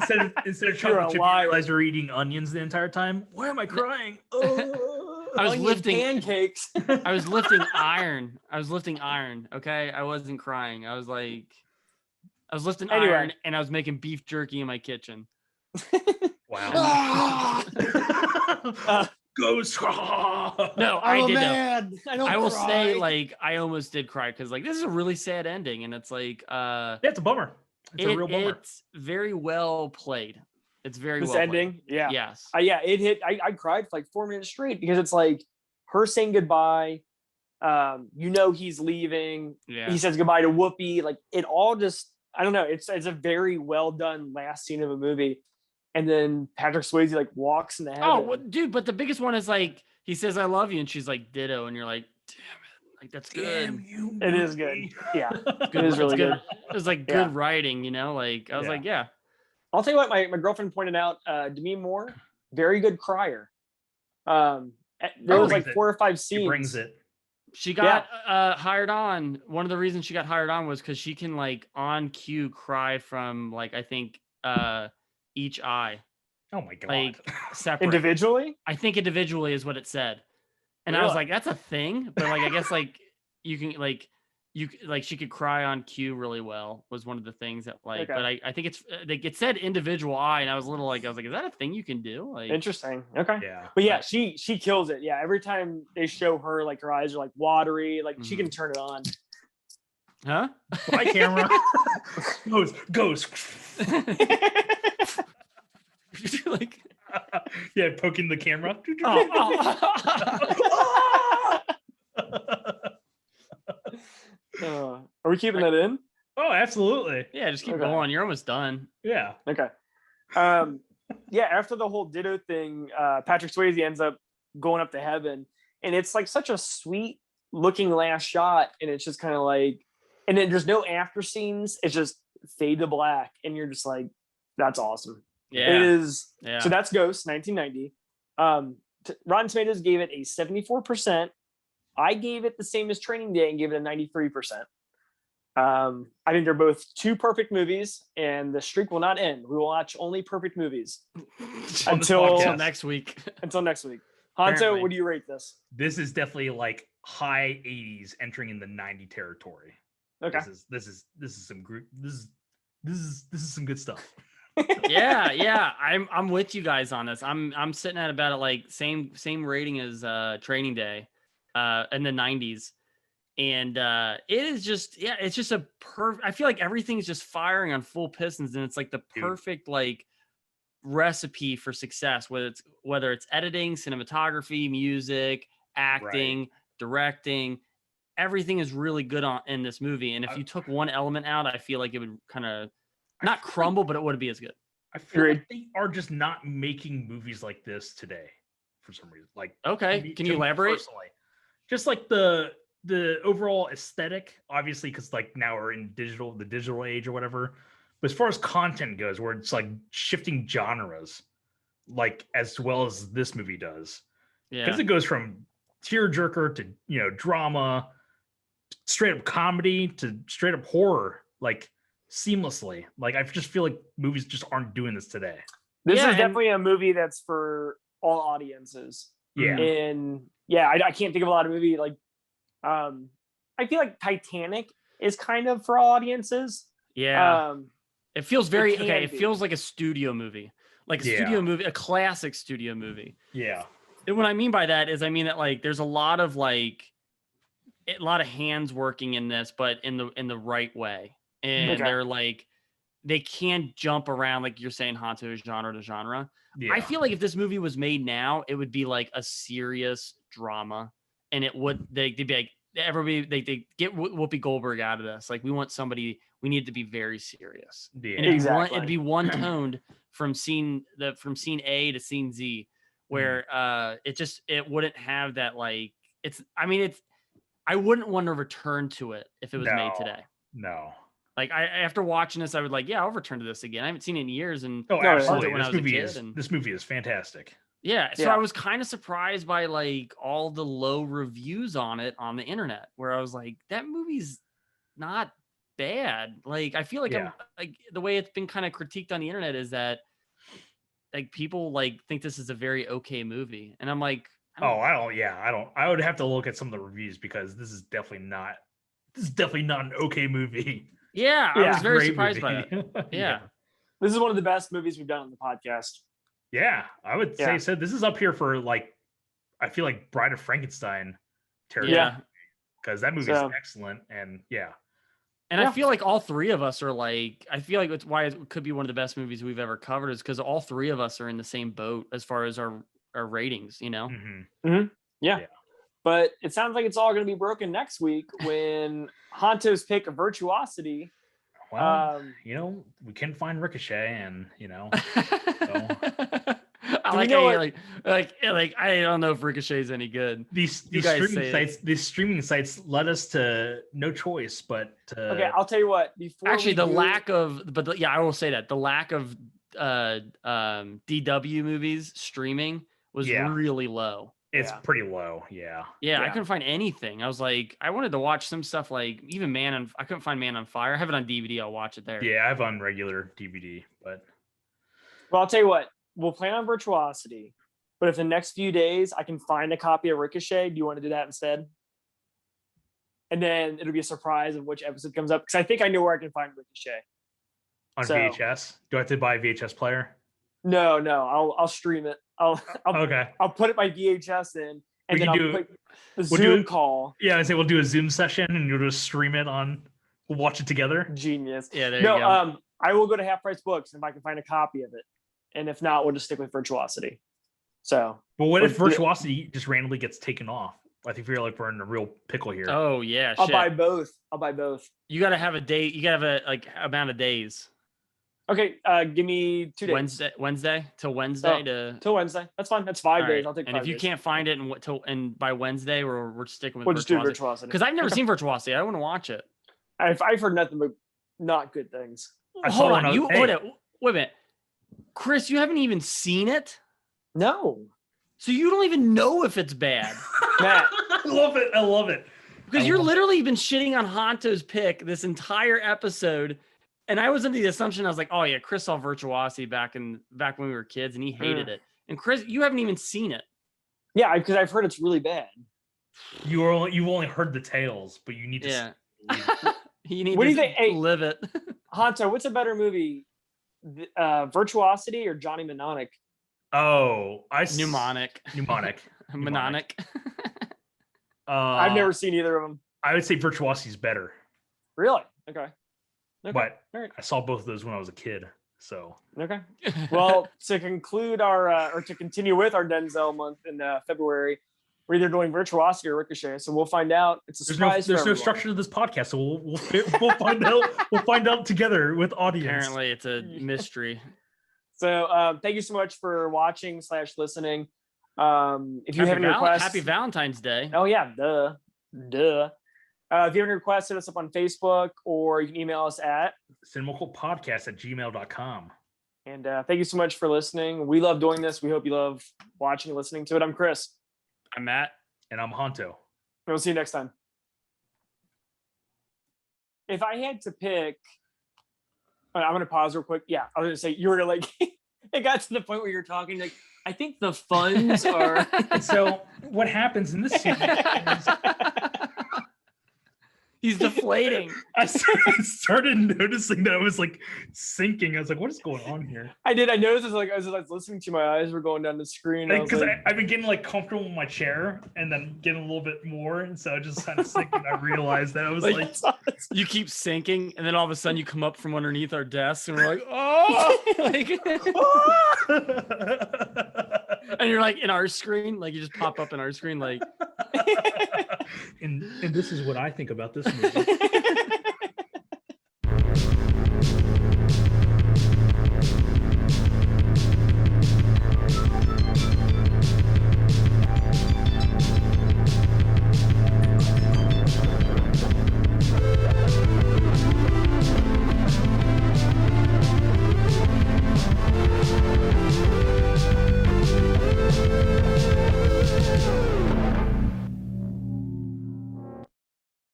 instead of chocolate chip, you liar. realize you're eating onions the entire time. Why am I crying? I was lifting pancakes. I was lifting iron. Okay, I wasn't crying. I was lifting iron, and I was making beef jerky in my kitchen. Wow. Ghost. No, I did. I will say, like, I almost did cry because, like, this is a really sad ending, and it's like, it's a bummer. It's a real bummer. It's very well played. It's very this well ending, played. yeah, yes, it hit. I cried for like 4 minutes straight because it's like her saying goodbye. He's leaving. Yeah. He says goodbye to Whoopi. Like it all just, I don't know. It's a very well done last scene of a movie. And then Patrick Swayze like walks in the heaven. Oh, well, dude! But the biggest one is like he says "I love you," and she's like "Ditto," and you're like, "Damn it! Like that's good." It is good. Yeah, it is really good. It was like good writing, you know. Like I was like, yeah. I'll tell you what, my girlfriend pointed out. Demi Moore, very good crier. There was like 4 or 5 scenes. She brings it. She got hired on. One of the reasons she got hired on was because she can like on cue cry from like I think each eye. Oh my god! Like separate individually. I think individually is what it said, and really? I was like, that's a thing. But like, I guess like you can like she could cry on cue really well was one of the things that like. Okay. But I think it's like it said individual eye, and I was like, is that a thing you can do? Like interesting. Okay. Yeah. But yeah, she kills it. Yeah. Every time they show her, like her eyes are like watery. Like she can turn it on. Huh? My camera goes. Like poking the camera. Are we keeping that in? Oh, absolutely. Yeah, just keep going. You're almost done. Yeah. Okay. After the whole Ditto thing, Patrick Swayze ends up going up to heaven, and it's like such a sweet looking last shot, and it's just kind of like, and then there's no after scenes. It's just fade to black, and you're just like, that's awesome. Yeah. It is. Yeah. So that's Ghost, 1990. Rotten Tomatoes gave it a 74%. I gave it the same as Training Day and gave it a 93%. I think they're both two perfect movies, and the streak will not end. We will watch only perfect movies until next week. Until next week. Hanto, Apparently. what do you rate this? This is definitely like high 80s entering in the 90 territory. Okay. This is some some good stuff. yeah. I'm with you guys on this. I'm sitting at about like same rating as Training Day in the 90s. And it is just, it's just a perfect, I feel like everything's just firing on full pistons, and it's like the perfect like recipe for success, whether it's editing, cinematography, music, acting, directing, everything is really good in this movie. And if you took one element out, I feel like it would kind of not crumble, but it wouldn't be as good. I feel like they are just not making movies like this today for some reason. Like, okay, can you elaborate? Personally, just like the overall aesthetic, obviously, because like now we're in the digital age or whatever. But as far as content goes, where it's like shifting genres, like as well as this movie does, because it goes from tearjerker to drama, straight up comedy to straight up horror, like seamlessly. Like I just feel like movies just aren't doing this today. This is definitely a movie that's for all audiences. Yeah, and I can't think of a lot of movie like. I feel like Titanic is kind of for all audiences. Yeah. It feels very okay. It be. feels like a studio movie, like a studio movie, a classic studio movie. Yeah. And what I mean by that is, I mean that like there's a lot of hands working in this, but in the right way, and they're like they can't jump around like you're saying, Hanto, genre to genre. Yeah. I feel like if this movie was made now, it would be like a serious drama. And it would they'd be like everybody they get Whoopi Goldberg out of this. Like we need to be very serious. Yeah, and it'd be one toned from scene A to scene Z, where it wouldn't have that like I wouldn't want to return to it if it was made today. No. Like after watching this, I would like, I'll return to this again. I haven't seen it in years, and absolutely. When This movie is fantastic. Yeah, so I was kind of surprised by like all the low reviews on it on the internet, where I was like, that movie's not bad. Like I feel like I'm like the way it's been kind of critiqued on the internet is that like people like think this is a very okay movie, and I'm like, I would have to look at some of the reviews because this is definitely not an okay movie. Yeah, I was very surprised by that. Yeah. This is one of the best movies we've done on the podcast. Yeah, I would say so. This is up here for like, I feel like Bride of Frankenstein territory. Yeah, because that movie is excellent, and I feel like all three of us are like, I feel like it's why it could be one of the best movies we've ever covered is because all three of us are in the same boat as far as our ratings, Yeah. But it sounds like it's all going to be broken next week when Hanto's pick of Virtuosity. Well, we can find Ricochet, and so. I don't know if Ricochet's any good. These streaming sites led us to no choice but to... Okay, I'll tell you what. I will say that the lack of DW movies streaming was really low. It's pretty low, yeah. I couldn't find anything. I was like, I wanted to watch some stuff like even I couldn't find Man on Fire. I have it on DVD. I'll watch it there. Yeah, I have on regular DVD, but... Well, I'll tell you what. We'll plan on Virtuosity, but if the next few days I can find a copy of Ricochet, do you want to do that instead? And then it'll be a surprise of which episode comes up, because I think I know where I can find Ricochet. On VHS? Do I have to buy a VHS player? No. I'll stream it. I'll put it my VHS in, and then I'll put the Zoom call. Yeah, I say we'll do a Zoom session, and you'll just stream it on. We'll watch it together. Genius. Yeah, there you go. I will go to Half Price Books if I can find a copy of it, and if not, we'll just stick with Virtuosity. So, but what if Virtuosity just randomly gets taken off? I think we're in a real pickle here. Oh yeah, I'll buy both. You gotta have a date. You gotta have a amount of days. Okay, give me 2 days. Wednesday till Wednesday till Wednesday. That's fine. That's 5 days. I'll take 5 days. And if you can't find it and by Wednesday, we're sticking with Virtuosity. Just do Virtuosity because I've never seen Virtuosity. I want to watch it. I've heard nothing but not good things. Hold on, wait a minute, Chris, you haven't even seen it? No. So you don't even know if it's bad. Matt. I love it. Because you're literally been shitting on Honto's pick this entire episode. And I was under the assumption, I was like, oh yeah, Chris saw Virtuosity back when we were kids and he hated it. And Chris, you haven't even seen it. Yeah, because I've heard it's really bad. You've only heard the tales, but you need to you need to live it. Honto, what's a better movie? Virtuosity or Johnny Mnemonic? Oh, Mnemonic. Mnemonic. I've never seen either of them. I would say Virtuosity is better. Really? Okay. But I saw both of those when I was a kid. So okay. Well, to conclude or to continue with our Denzel month in February, we're either doing Virtuosity or Ricochet. So we'll find out. It's a surprise. There's no structure to this podcast, so we'll find out. We'll find out together with audience. Apparently, it's a mystery. So thank you so much for watching / listening. If you have any requests, happy Valentine's Day. Oh yeah, duh. If you have any requests, hit us up on Facebook or you can email us at CinemaCultPodcast@gmail.com. And thank you so much for listening. We love doing this. We hope you love watching and listening to it. I'm Chris. I'm Matt. And I'm Honto. We'll see you next time. If I had to pick, I'm going to pause real quick. Yeah, I was going to say, you were like, it got to the point where you're talking like, I think the funds are. So what happens in this scene is he's deflating. I started noticing that I was like sinking. I was like, what is going on here? I did. I noticed as I was listening to, my eyes were going down the screen. Because I've been getting like comfortable in my chair and then getting a little bit more. And so I just kind of sinking. I realized that I was like you keep sinking. And then all of a sudden you come up from underneath our desks and we're like, oh, and you're like in our screen, like you just pop up in our screen, like. And this is what I think about this movie.